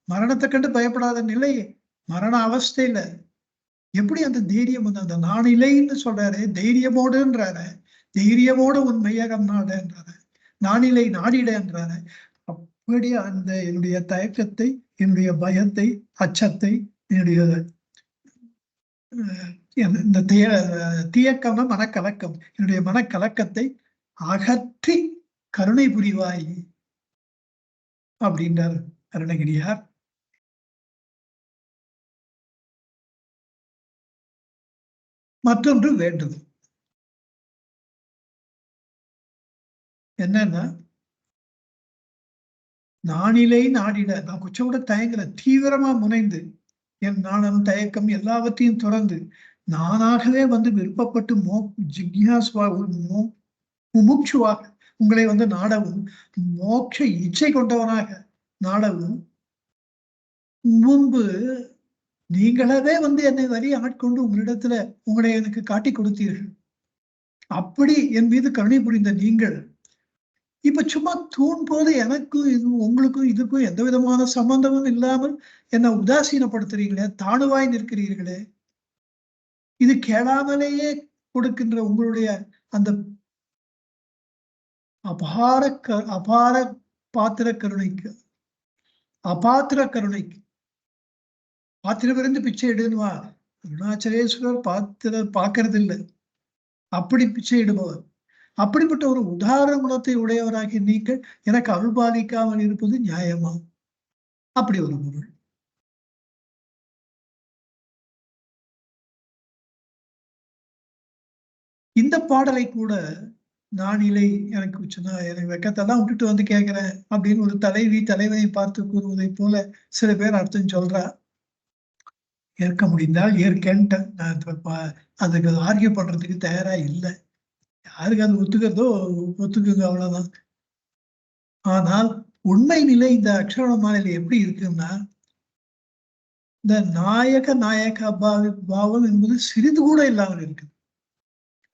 மரணத்தை கண்டு பயப்படாத நிலை, மரண அவஸ்தையில எப்படி அந்த தைரியம் வந்து அந்த நானிலைன்னு சொல்றாரு, தைரியமோடுன்றாரு. தைரியமோடு உன் மையகம் நாடுன்றாரு, நானிலை நாடிடன்றாரு. அப்படி அந்த என்னுடைய தயக்கத்தை, என்னுடைய பயத்தை, அச்சத்தை, என்னுடைய இந்த தீயக்கம்னா மனக்கலக்கம், என்னுடைய மனக்கலக்கத்தை அகற்றி கருணை புரிவாய் அப்படின்றார் அருணகிரியார். மற்றொன்று வேண்டுதல் என்னன்னா, நானிலை நாடிட நான் கொஞ்சம் கூட தயங்கல, தீவிரமா முனைந்து என் நாணம், தயக்கம் எல்லாவற்றையும் துறந்து நானாகவே வந்து விருப்பப்பட்டு முமுட்சுவாக உங்களை வந்து நாடவும், மோட்ச இச்சை கொண்டவனாக நாடவும், முன்பு நீங்களாவே வந்து என்னை வரி ஆட்கொண்டு உங்களிடத்துல உங்களை எனக்கு காட்டி கொடுத்தீர்கள். அப்படி என் மீது கருணை புரிந்த நீங்கள் இப்ப சும்மா தூண் போது எனக்கும் இது உங்களுக்கும் இதுக்கும் எந்த விதமான சம்பந்தமும் இல்லாமல் என்ன உதாசீனப்படுத்துறீங்களே, தாணுவாய் நிற்கிறீர்களே. இது கேளாமலேயே கொடுக்கின்ற உங்களுடைய அந்த அபார பாத்திர கருணைக்கு, அபாத்திர கருணைக்கு பாத்திரம் இருந்து பிச்சை எடுன்னுவா. அருணாச்சலேஸ்வரர் பாத்திரம் பார்க்கறது இல்லை, அப்படி பிச்சை இடுபவர். அப்படிப்பட்ட ஒரு உதாரண குணத்தை உடையவராகி நீங்கள் எனக்கு அருள்பாலிக்காமல் இருப்பது நியாயமா? அப்படி ஒரு பொருள். இந்த பாடலை கூட நானிலை எனக்கு சொன்னா எனக்கு வெக்கத்தெல்லாம் விட்டுட்டு வந்து கேட்கிறேன் அப்படின்னு ஒரு தலைவி தலைவனை பார்த்து கூறுவதை போல சில பேர் அர்த்தம் சொல்றா. ஏற்க முடிந்தால் ஏற்கன்ட்டேன். நான் அதுக்கு ஆர்கியூ பண்றதுக்கு தயாரா இல்லை. யாருக்கு அது ஒத்துக்கிறதோ ஒத்துக்குங்க, அவ்வளவுதான். ஆனால் உண்மை நிலை இந்த அக்ஷரமாலையில எப்படி இருக்குன்னா, இந்த நாயக பாவம் என்பது சிறிது கூட இல்லாமல் இருக்குது.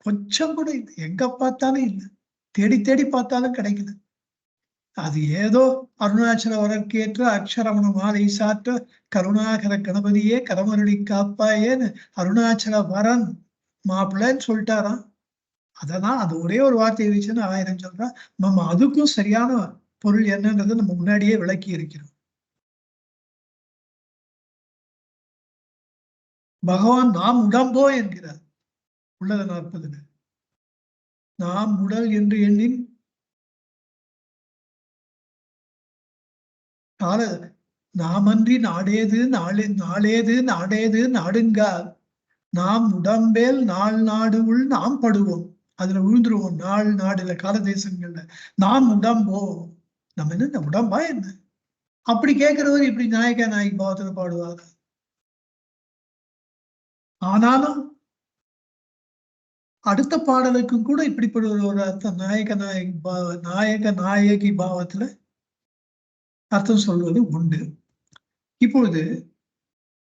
கொஞ்சம் கூட இல்லை. எங்க பார்த்தாலும் இல்லை. தேடி தேடி பார்த்தாலும் கிடைக்குது. அது ஏதோ அருணாச்சல வரற்கேற்ற அக்ஷரமண மாலை சாற்ற கருணாகர கணபதியே கரமருளி காப்பாயேன்னு அருணாச்சல வரன் மாப்பிள்ளைன்னு சொல்லிட்டாராம். அதெல்லாம் அது ஒரே ஒரு வார்த்தையை வச்சுன்னு 1000 சொல்றான். நம்ம அதுக்கும் சரியான பொருள் என்னன்றதை நம்ம முன்னாடியே விளக்கி இருக்கிறோம். பகவான் நாம் உடம்போ என்கிறார் உள்ளத 40. நாம் உடல் என்று எண்ணின் கால நாமன்றி நாடேது நாளேது நாடேது நாடுங்கால் நாம் உடம்பேல் நாடு உள் நாம் படுவோம். அதுல விழுந்துருவோம். நாடுல கால தேசங்கள்ல நாம் உடம்போ, நம்ம என்ன இந்த உடம்பா என்ன? அப்படி கேட்கிறவர் இப்படி நாயக நாயகி பாவத்துல பாடுவார். ஆனாலும் அடுத்த பாடலுக்கும் கூட இப்படிப்பட்ட ஒரு அர்த்தம் நாயக நாயகி பாவத்துல அர்த்தம் சொல்வது உண்டு. இப்பொழுது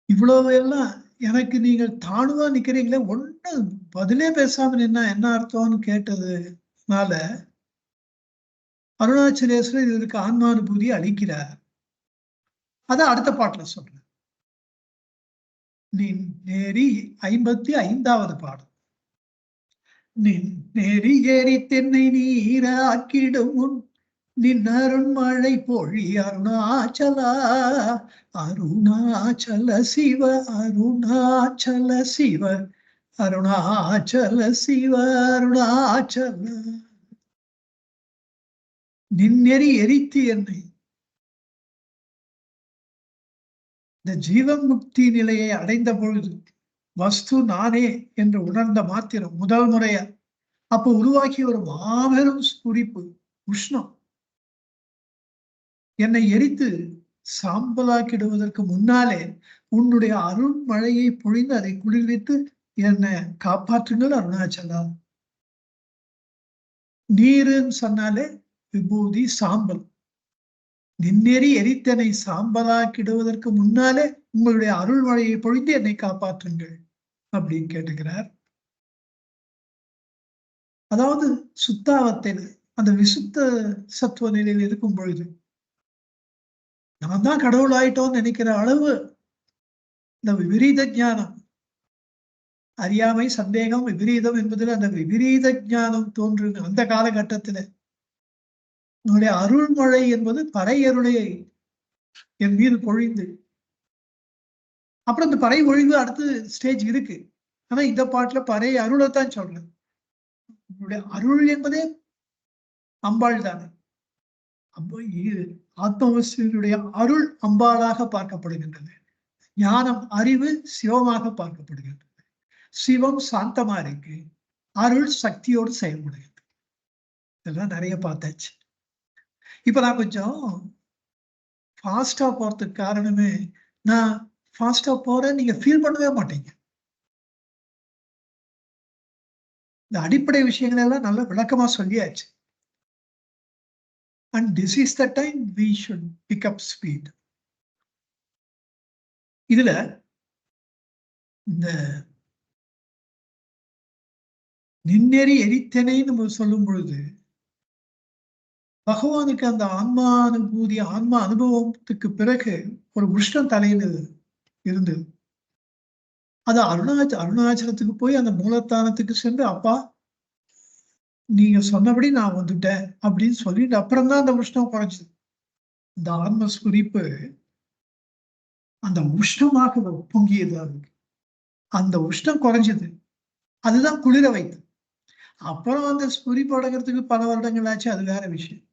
இவ்வளவு எல்லாம் எனக்கு நீங்கள் தாழ்வா நிக்கிறீங்களே, ஒண்ணு பதிலே பேசாம நின்னா என்ன அர்த்தம்னு கேட்டதுனால அருணாச்சலேஸ்வரர் இதற்கு ஆன்மானுபூதி அளிக்கிறார். அதான் அடுத்த பாட்டுல சொல்றேன். நின் நேரி 55வது பாடல். நின் நெறி ஏறி தென்னை நீராக்கிடும் முன் நின் அருண்மழை பொழி அருணாச்சலா அருணாச்சல சிவ அருணாச்சல சிவ அருணாச்சல சிவ அருணாச்சல. நின்னெறி எரித்து என்னை இந்த ஜீவன் முக்தி நிலையை அடைந்த பொழுது வஸ்து நானே என்று உணர்ந்த மாத்திரம் முதல் முறையா அப்போ உருவாக்கிய ஒரு மாபெரும் குறிப்பு உஷ்ணம் என்னை எரித்து சாம்பலாக்கிடுவதற்கு முன்னாலே உன்னுடைய அருண் மழையை பொழிந்து அதை குளிர்வித்து என்னை காப்பாற்றுங்கள் அருணாச்சலா. நீருன்னு சொன்னாலே விபூதி சாம்பல். நின்னெறி எரித்தனை சாம்பலாக்கிடுவதற்கு முன்னாலே உங்களுடைய அருள் மழையை பொழிந்து என்னை காப்பாற்றுங்கள் அப்படின்னு கேட்டுக்கிறார். அதாவது சுத்தாவத்தில் அந்த விசுத்த சத்துவ நிலையில் இருக்கும் பொழுது நான் தான் கடவுள் ஆயிட்டோம்னு நினைக்கிற அளவு இந்த விபரீத ஞானம், அறியாமை சந்தேகம் விபரீதம் என்பதில் அந்த விபரீத ஞானம் தோன்று அந்த காலகட்டத்துல உன்னுடைய அருள்மழை என்பது பறை அருளையை என் மீது பொழிந்து அப்புறம் இந்த பறை ஒழிவு அடுத்து ஸ்டேஜ் இருக்கு. ஆனா இந்த பாட்டுல பறை அருளைத்தான் சொல்றேன். உன்னுடைய அருள் என்பதே அம்பாள் தானே. ஆத்மவஸ்துடைய அருள் அம்பாளாக பார்க்கப்படுகின்றது. ஞானம் அறிவு சிவமாக பார்க்கப்படுகின்றது. சிவம் சாந்தமா இருக்கு, அருள் சக்தியோடு செயல்படுகிறது. இதெல்லாம் நிறைய பார்த்தாச்சு. இப்ப நான் கொஞ்சம் ஃபாஸ்டா போறதுக்கு காரணமே, நான் ஃபாஸ்டா போறேன் நீங்க ஃபீல் பண்ணவே மாட்டீங்க. இந்த அடிப்படை விஷயங்கள் எல்லாம் நல்ல விளக்கமா சொல்லியாச்சு. And this is the time we should pick up speed. இதுல இந்த நின்னெறி எரித்தனை நம்ம சொல்லும் பொழுது பகவானுக்கு அந்த ஆன்மா அனுபூதி ஆன்மா அனுபவத்துக்கு பிறகு ஒரு உஷ்ணம் தலையில இருந்தது. அது அருணாச்சலத்துக்கு போய் அந்த மூலத்தானத்துக்கு சென்று அப்பா நீங்க சொன்னபடி நான் வந்துட்டேன் அப்படின்னு சொல்லிட்டு அப்புறம் தான் அந்த உஷ்ணம் குறைஞ்சது. இந்த ஆன்மஸ்வரிப்பு அந்த உஷ்ணமாக பொங்கியது. அதுக்கு அந்த உஷ்ணம் குறைஞ்சது, அதுதான் குளிர வைத்தது. அப்புறம் அந்த ஸ்புரிப்பு அடங்கிறதுக்கு பல வருடங்கள் ஆச்சு, அது வேற விஷயம்.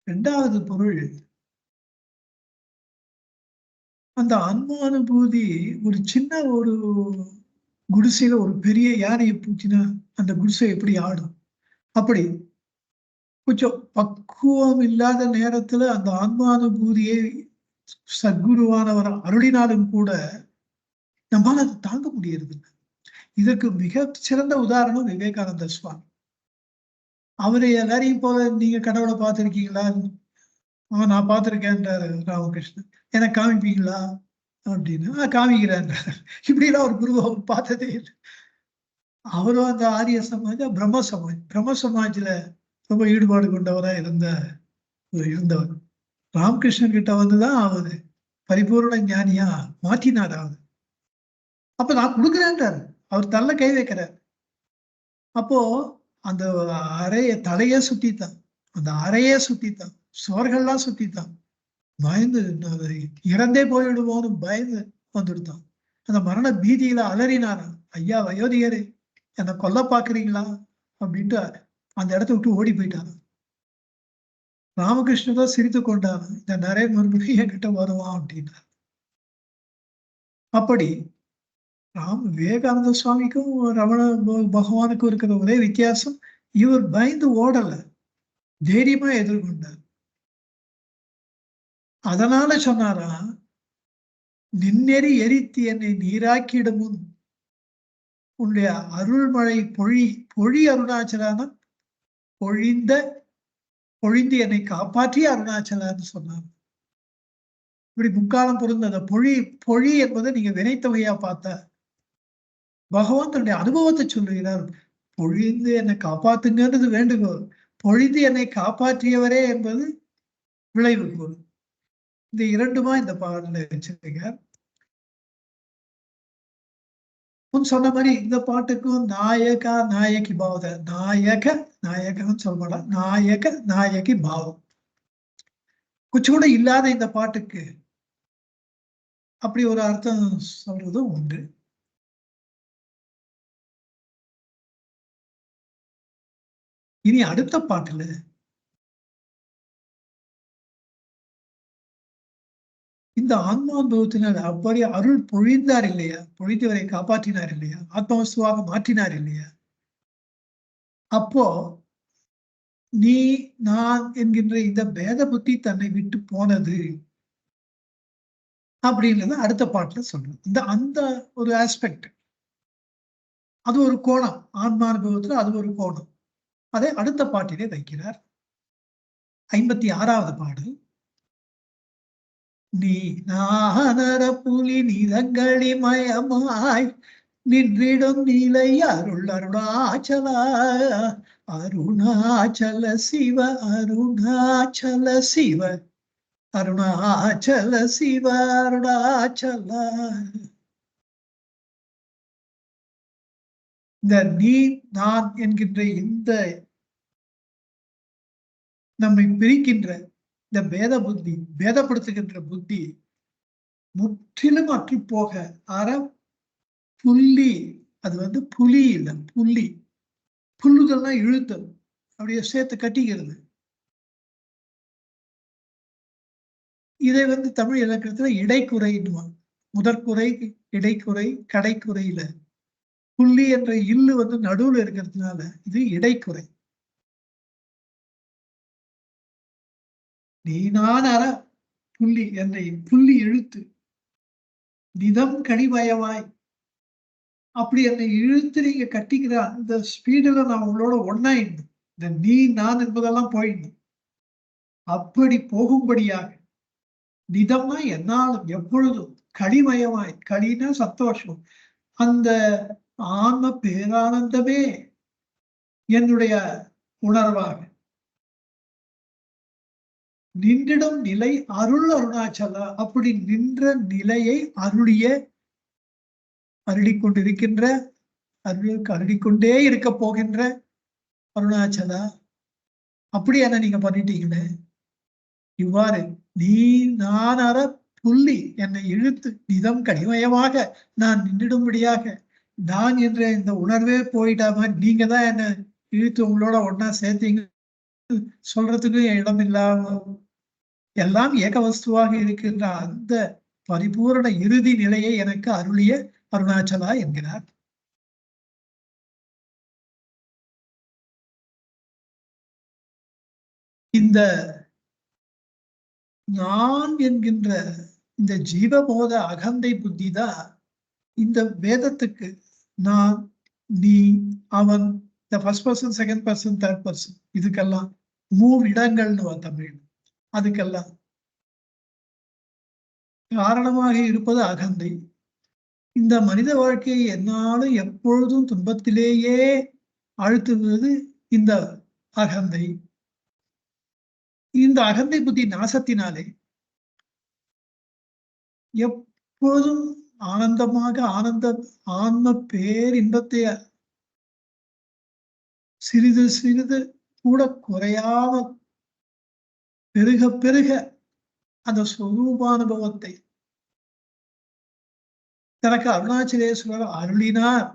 இரண்டாவது பொருள் அந்த ஆன்மானுபூதி ஒரு சின்ன ஒரு குடிசையில ஒரு பெரிய யானையை பூச்சினா அந்த குடிசை எப்படி ஆடும், அப்படி கொஞ்சம் பக்குவம் இல்லாத நேரத்துல அந்த ஆன்மானுபூதியை சத்குருவானவர் அருளினாலும் கூட நம்மால அதை தாங்க முடியறது. இதற்கு மிக சிறந்த உதாரணம் விவேகானந்த சுவாமி. அவரு எல்லாரையும் போல நீங்க கடவுளை பார்த்திருக்கீங்களா? நான் பார்த்திருக்கேன்றாரு ராமகிருஷ்ணன். எனக்கு காமிப்பீங்களா அப்படின்னு. காமிக்கிறேன். இப்படிலாம் ஒரு குருவை அவர் பார்த்ததே இல்லை. அவரும் அந்த ஆரிய சமாஜ், பிரம்ம சமாஜ்ல ரொம்ப ஈடுபாடு கொண்டவரா இருந்தவர். ராமகிருஷ்ணன் கிட்ட வந்துதான் அவரு பரிபூர்ண ஞானியா மாற்றினார். அவர் அப்ப நான் கொடுக்குறேன்றாரு. அவர் தள்ள கை வைக்கிறார். அப்போ அந்த தலைய சுத்தித்தான், அந்த அறையே சுத்தித்தான், சுவர்கள்லாம் சுத்தித்தான். பயந்து இறந்தே போயிடுவோன்னு பயந்து வந்துடுத்தான். அந்த மரண பீதியில அலறினாராம், ஐயா வயோதிகரே, என்னை கொல்ல பாக்குறீங்களா அப்படின்ட்டு அந்த இடத்த விட்டு ஓடி போயிட்டாராம். ராமகிருஷ்ணன் தான் சிரித்து கொண்டார், இந்த நிறைய மறுபடியும் என்கிட்ட வருவான் அப்படின்னார். அப்படி விவேகானந்த சுவாமிக்கும் ரமண பகவானுக்கும் இருக்கிற ஒரே வித்தியாசம், இவர் பயந்து ஓடல, தைரியமா எதிர்கொண்டார். அதனால சொன்னாரா, நின்னெறி எரித்து என்னை நீராக்கிடும் முன் உன்னுடைய அருள்மழை பொழி அருணாச்சலான பொழிந்து என்னை காப்பாற்றிய அருணாச்சலான்னு சொன்னார். இப்படி முக்காலம் பொருந்த அந்த பொழி என்பதை நீங்க வினைத்தொகையா பார்த்தா பகவான் தன்னுடைய அனுபவத்தை சொல்லுகிறார். பொழிந்து என்னை காப்பாத்துங்கிறது வேண்டுகோள், பொழிந்து என்னை காப்பாற்றியவரே என்பது விளைவுகோள். இந்த இரண்டுமா இந்த பாடல வச்சிருக்கீங்க. சொன்ன மாதிரி இந்த பாட்டுக்கும் நாயகி பாவத்தை நாயகன்னு சொல்ல மாட்டா, நாயகி பாவம் கொஞ்சம் கூட இல்லாத இந்த பாட்டுக்கு அப்படி ஒரு அர்த்தம் சொல்றதும் உண்டு. இனி அடுத்த பாட்டுல இந்த ஆன்மானுபவத்தினர் அப்படி அருள் பொழிந்தார் இல்லையா, பொழிந்தவரை காப்பாற்றினார் இல்லையா, ஆத்மவஸ்துவாக மாற்றினார் இல்லையா, அப்போ நீ நான் என்கின்ற இந்த பேத புத்தி தன்னை விட்டு போனது அப்படின்றது அடுத்த பாட்டுல சொல்றது. அந்த ஒரு ஆஸ்பெக்ட், அது ஒரு கோணம், ஆன்மானுபவத்துல அது ஒரு கோணம். அதை அடுத்த பாட்டிலே வைக்கிறார். 56வது பாடு. நீ நானர புலி நிறங்களி மயமாய் நின்றிடும் நிலை அருணாச்சல அருணாச்சல சிவ அருணாச்சல சிவ அருணாச்சல சிவ அருணாச்சல. இந்த நீ நான் என்கின்ற இந்த நம்மை பிரிக்கின்ற இந்த பேதப்படுத்துகின்ற புத்தி முற்றிலும் அற்று போக புள்ளி, அது புலி இல்லை, புல்லுதல்னா இழுத்தல், அப்படியே சேர்த்து கட்டிக்கிறது. இதை தமிழ் இலக்கணத்துல இடைக்குறைன்னுவாங்க. முதற்குறை, இடைக்குறை, கடைக்குறையில புள்ளி என்ற இல்லு நடுவுல இருக்கிறதுனால இது இடைக்குறை. நீ நான் புள்ளி என்னை புள்ளி இழுத்து நிதம் கனிமயமாய் அப்படி என்னை இழுத்து நீங்க கட்டிக்கிற அந்த ஸ்பீடுல நான் உங்களோட ஒன்னாயிடணும். இந்த நீ நான் என்பதெல்லாம் போயிடணும். அப்படி போகும்படியாக நிதம்னா என்னாலும் எப்பொழுதும் கனிமயமாய், கனினா சந்தோஷம், அந்த ஆன்ம பேரானந்தமே என்னுடைய உணர்வாக நின்றிடும் நிலை அருள் அருணாச்சல. அப்படி நின்ற நிலையை அருளிக்கொண்டிருக்கின்ற, அருளிக்கொண்டே இருக்க போகின்ற அருணாச்சலா, அப்படி என்ன நீங்க பண்ணிட்டீங்களே. இவ்வாறு நீ நான் புள்ளி என்னை இழுத்து நிதம் கனிமயமாக நான் நின்றிடும்படியாக, நான் என்ற இந்த உணர்வே போயிட்டாம நீங்க தான் என்ன இழுத்து உங்களோட ஒன்னா சேர்த்தீங்க சொல்றதுக்கு இடம் இல்லாம எல்லாம் ஏக வஸ்துவாக இருக்கின்ற அந்த பரிபூரண இறுதி நிலையை எனக்கு அருளிய அருணாச்சலா என்கிறார். இந்த நான் என்கின்ற இந்த ஜீவபோத அகந்தை புத்தி தான் இந்த வேதத்துக்கு நான், நீ, அவன், இந்த first person, second person, third person, இதுக்கெல்லாம் மூவிடங்கள்னு தமிழ், அதுக்கெல்லாம் காரணமாக இருப்பது அகந்தை. இந்த மனித வாழ்க்கையை என்னாலும் எப்பொழுதும் துன்பத்திலேயே அழுத்துவது இந்த அகந்தை. இந்த அகந்தை புத்தி நாசத்தினாலே எப்போதும் ஆனந்தமாக ஆன்ம பேரின்பத்தை சிறிது சிறிது கூட குறையாமல் பெருக பெருக அந்த சொரூபானுபவத்தை தனக்கு அருணாச்சலேஸ்வரர் அருளினார்.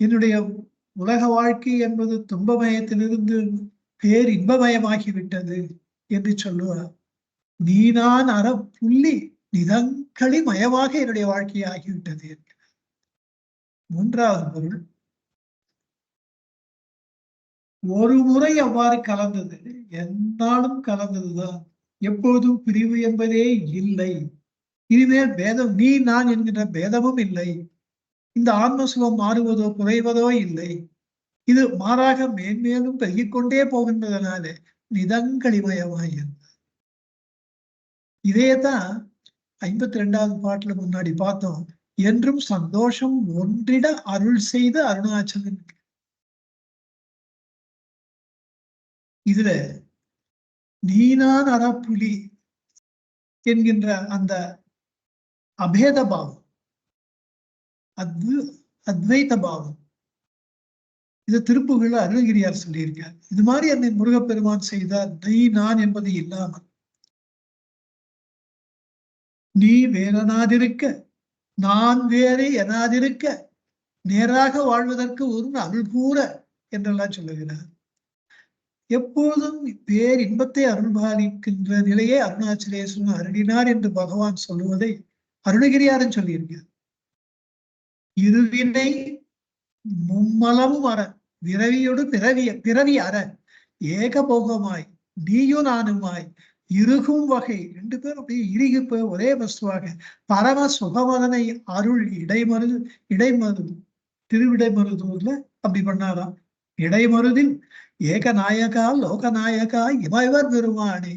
என்னுடைய உலக வாழ்க்கை என்பது துன்பமயத்திலிருந்து பேரின்பமயமாகிவிட்டது என்று சொல்லுவார். நீ நான் அற புள்ளி நிதங்களி மயமாக என்னுடைய வாழ்க்கையை ஆகிவிட்டது என்கிறார். மூன்றாவது பொருள், ஒரு முறை அவ்வாறு கலந்தது, என்னாலும் கலந்ததுதான், எப்போதும் பிரிவு என்பதே இல்லை. இனிமேல் பேதம், நீ நான் என்கின்ற பேதமும் இல்லை. இந்த ஆன்மசுகம் மாறுவதோ குறைவதோ இல்லை. இது மாறாக மேன்மேலும் பெருகிக்கொண்டே போகின்றதனால நிதங்களிமயமாய். இதேதான் 52வது பாட்டுல முன்னாடி பார்த்தோம். என்றும் சந்தோஷம் ஒன்றிட அருள் செய்த அருணாச்சலன். இதுல நீனான் அறப்புலி என்கின்ற அந்த அபேத பாவம், அத்வைத பாவம், இது திருப்புகள்ல அருணகிரியார் சொல்லியிருக்கார். இது மாதிரி என்னை முருகப்பெருமான் செய்தார். நீ நான் என்பது இல்லாமல் நீ வேறனாதிருக்க, நான் வேறே எனாதிருக்க, நேராக வாழ்வதற்கு ஒரு அருள் கூற என்றெல்லாம் சொல்லுகிறார். எப்போதும் பேர் இன்பத்தை அருள்பாலிக்கின்ற நிலையை அருணாச்சலேஸ்வரன் அருளினார் என்று பகவான் சொல்லுவதை அருணகிரியாரன் சொல்லியிருக்கார். இருவினை மும்மளவும் அற, விரவியோடு பிறவி அற, ஏகபோகமாய் நீயும் நானுமாய் இறுகும் வகை, ரெண்டு பேரும் அப்படியே இறுகி போய் ஒரே வஸ்துவாக பரம சுகமதனை அருள் இடைமருது திருவிடைமருதூர்ல அப்படி பண்ணாராம். இடைமருதில் ஏகநாயகா லோகநாயகா இமயவர் பெருமானே,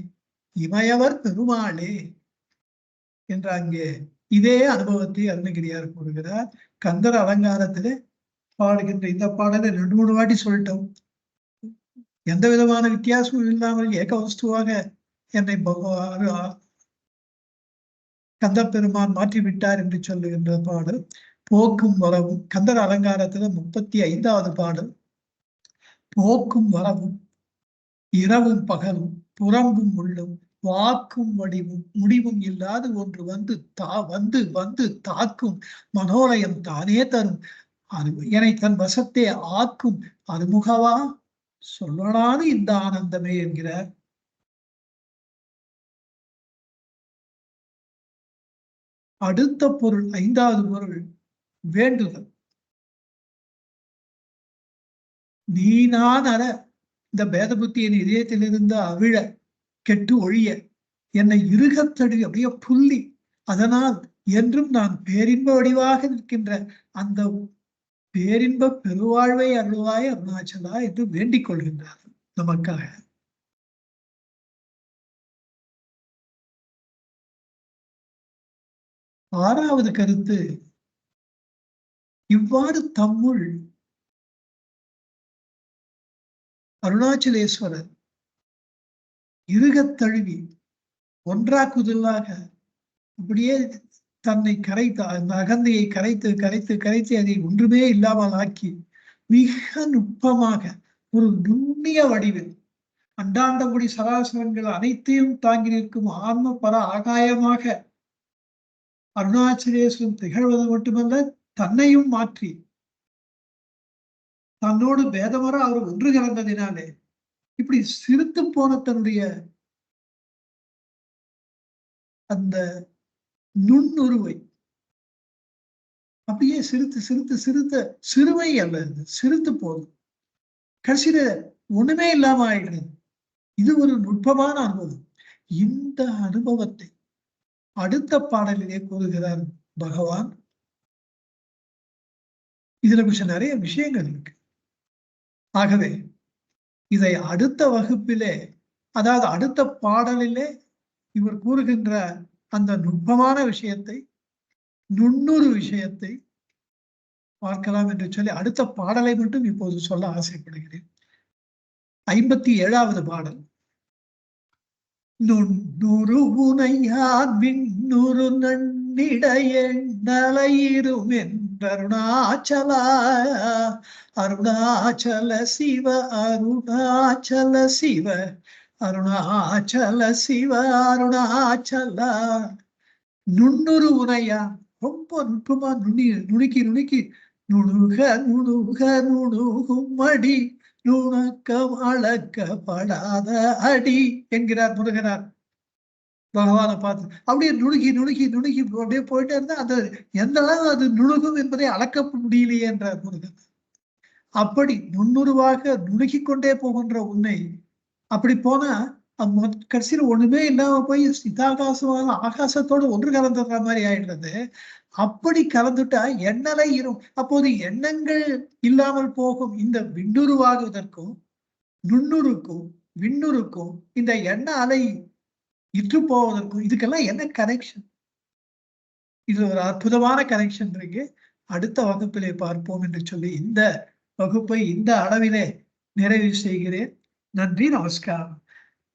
இமயவர் பெருமாளே என்ற அங்கே இதே அனுபவத்தை அருணகிரியார் கூறுகிறார். கந்தர் அலங்காரத்திலே பாடுகின்ற இந்த பாடலை 2-3 வாட்டி சொல்லிட்டோம். எந்த விதமான வித்தியாசமும் இல்லாமல் ஏக வஸ்துவாக என்னை கந்த பெருமான் மாற்றிவிட்டார் என்று சொல்லுகின்ற பாடல். போக்கும் வரவும், கந்தர் அலங்காரத்துல 35வது பாடல். போக்கும் வரவும் இரவும் பகலும் புறம்பும் உள்ளும் வாக்கும் வடிவும் முடிவும் இல்லாது ஒன்று வந்து வந்து தாக்கும் மனோலயம் தானே தரும் என்னை தன் வசத்தே ஆக்கும் அருமுகவா சொல்லலாது இந்த ஆனந்தமே என்கிறார். அடுத்த பொருள், 5வது பொருள் வேண்டுதல். நீ நான் அற, இந்த பேத புத்தியின் இதயத்திலிருந்து அவிழ கெட்டு ஒழிய என்னை இறுகத்தடி அப்படியே புள்ளி, அதனால் என்றும் நான் பேரின்ப வடிவாக நிற்கின்ற அந்த பேரின்ப பெருவாழ்வை அருள்வாய் அருணாச்சலா என்று வேண்டிக் கொள்கின்றார் நமக்காக. ஆறாவது கருத்து, இவ்வாறு தம்முள் அருணாச்சலேஸ்வரர் இறுகத் தழுவி ஒன்றாக்குதலாக அப்படியே தன்னை கரைத்து, அந்த அகந்தையை கரைத்து கரைத்து கரைத்து அதை ஒன்றுமே இல்லாமல் ஆக்கி மிக நுட்பமாக ஒரு நுண்ணிய வடிவில் அண்டாண்டபடி சராசரங்கள் அனைத்தையும் தாங்கி நிற்கும் ஆன்ம பர ஆகாயமாக அருணாச்சலேஸ்வரன் திகழ்வது மட்டுமல்ல, தன்னையும் மாற்றி தன்னோடு பேதமர அவர் ஒன்று கலந்ததினாலே இப்படி சிரித்து போன தன்னுடைய அந்த நுண்ணுருவை அப்படியே சிறுத்து சிறுத்து சிறுத்த சிறுவை அல்ல, சிறுத்து போதும், கடைசியில ஒண்ணுமே இல்லாம ஆயிடுறது. இது ஒரு நுட்பமான அனுபவம். இந்த அனுபவத்தை அடுத்த பாடலிலே கூறுகிறார் பகவான். இதுல கொஞ்சம் நிறைய விஷயங்கள் இருக்கு. ஆகவே இதை அடுத்த வகுப்பிலே, அதாவது அடுத்த பாடலிலே இவர் கூறுகின்ற அந்த நுட்பமான விஷயத்தை, நுண்ணுறு விஷயத்தை பார்க்கலாம் என்று சொல்லி அடுத்த பாடலை மட்டும் இப்போது சொல்ல ஆசைப்படுகிறேன். 57வது பாடல். நுண்ணுறு உனையான் விண்ணுறு நன்னிடைய நலையிரும் என்றருணாச்சல அருணாச்சல சிவ அருணாச்சல சிவ அருணாச்சல சிவ அருணாச்சல. நுண்ணுறு உனையான் ரொம்ப நுட்பமா நுணுக்கி நுணுக்கி நுணுக நுணுக நுணுகும் அடி நுணுக்கம் அளக்கப்படாத அடி என்கிறார் முருகனார் பகவானை பார்த்து. அப்படியே நுணுகி நுணுகி நுணுகி அப்படியே போயிட்டே இருந்தா அந்த எந்த அளவு அது நுணுகும் என்பதை அளக்க முடியலையே என்றார் முருகன். அப்படி நுண்ணுருவாக நுணுகி கொண்டே போகின்ற உன்னை அப்படி போனா கடைசியில் ஒண்ணுமே இல்லாம போய் சிதாகாசமாக ஆகாசத்தோடு ஒன்று கலந்துடுற மாதிரி ஆயிடுறது. அப்படி கலந்துட்டா எண்ணலை இரும். அப்போது எண்ணங்கள் இல்லாமல் போகும். இந்த விண்ணுருவாகுவதற்கும் நுண்ணுருக்கும் விண்ணுருக்கும் இந்த எண்ண அலை இற்று போவதற்கும் இதுக்கெல்லாம் என்ன கனெக்ஷன்? இது ஒரு அற்புதமான கனெக்ஷன் இருக்கு. அடுத்த வகுப்பிலே பார்ப்போம் என்று சொல்லி இந்த வகுப்பை இந்த அளவிலே நிறைவு செய்கிறேன். நன்றி, நமஸ்காரம்.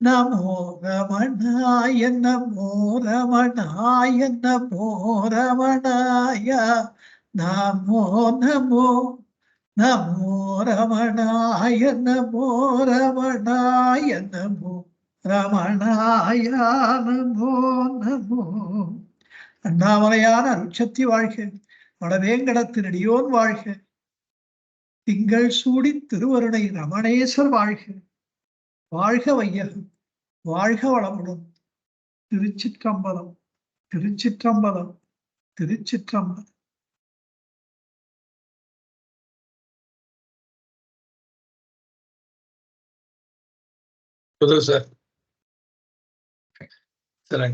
நமோ ரமணாய நமோ ரமணாய நமோ ரமணாய நமோ நமோ நமோ ரமணாய நமோ ரமணாய நமோ ரமணாய நமோ நமோ. அண்ணாமலையான அருட்சக்தி வாழ்க. வடவேங்கடத்தினடியோன் வாழ்க. திங்கள் சூடி திருவருணை ரமணேஸ்வர் வாழ்க. வாழ்க வையகம். வாழ்க வளமுடன். திருச்சிற்றம்பலம். திருச்சிற்றம்பலம். திருச்சிற்றம்பலம். சார்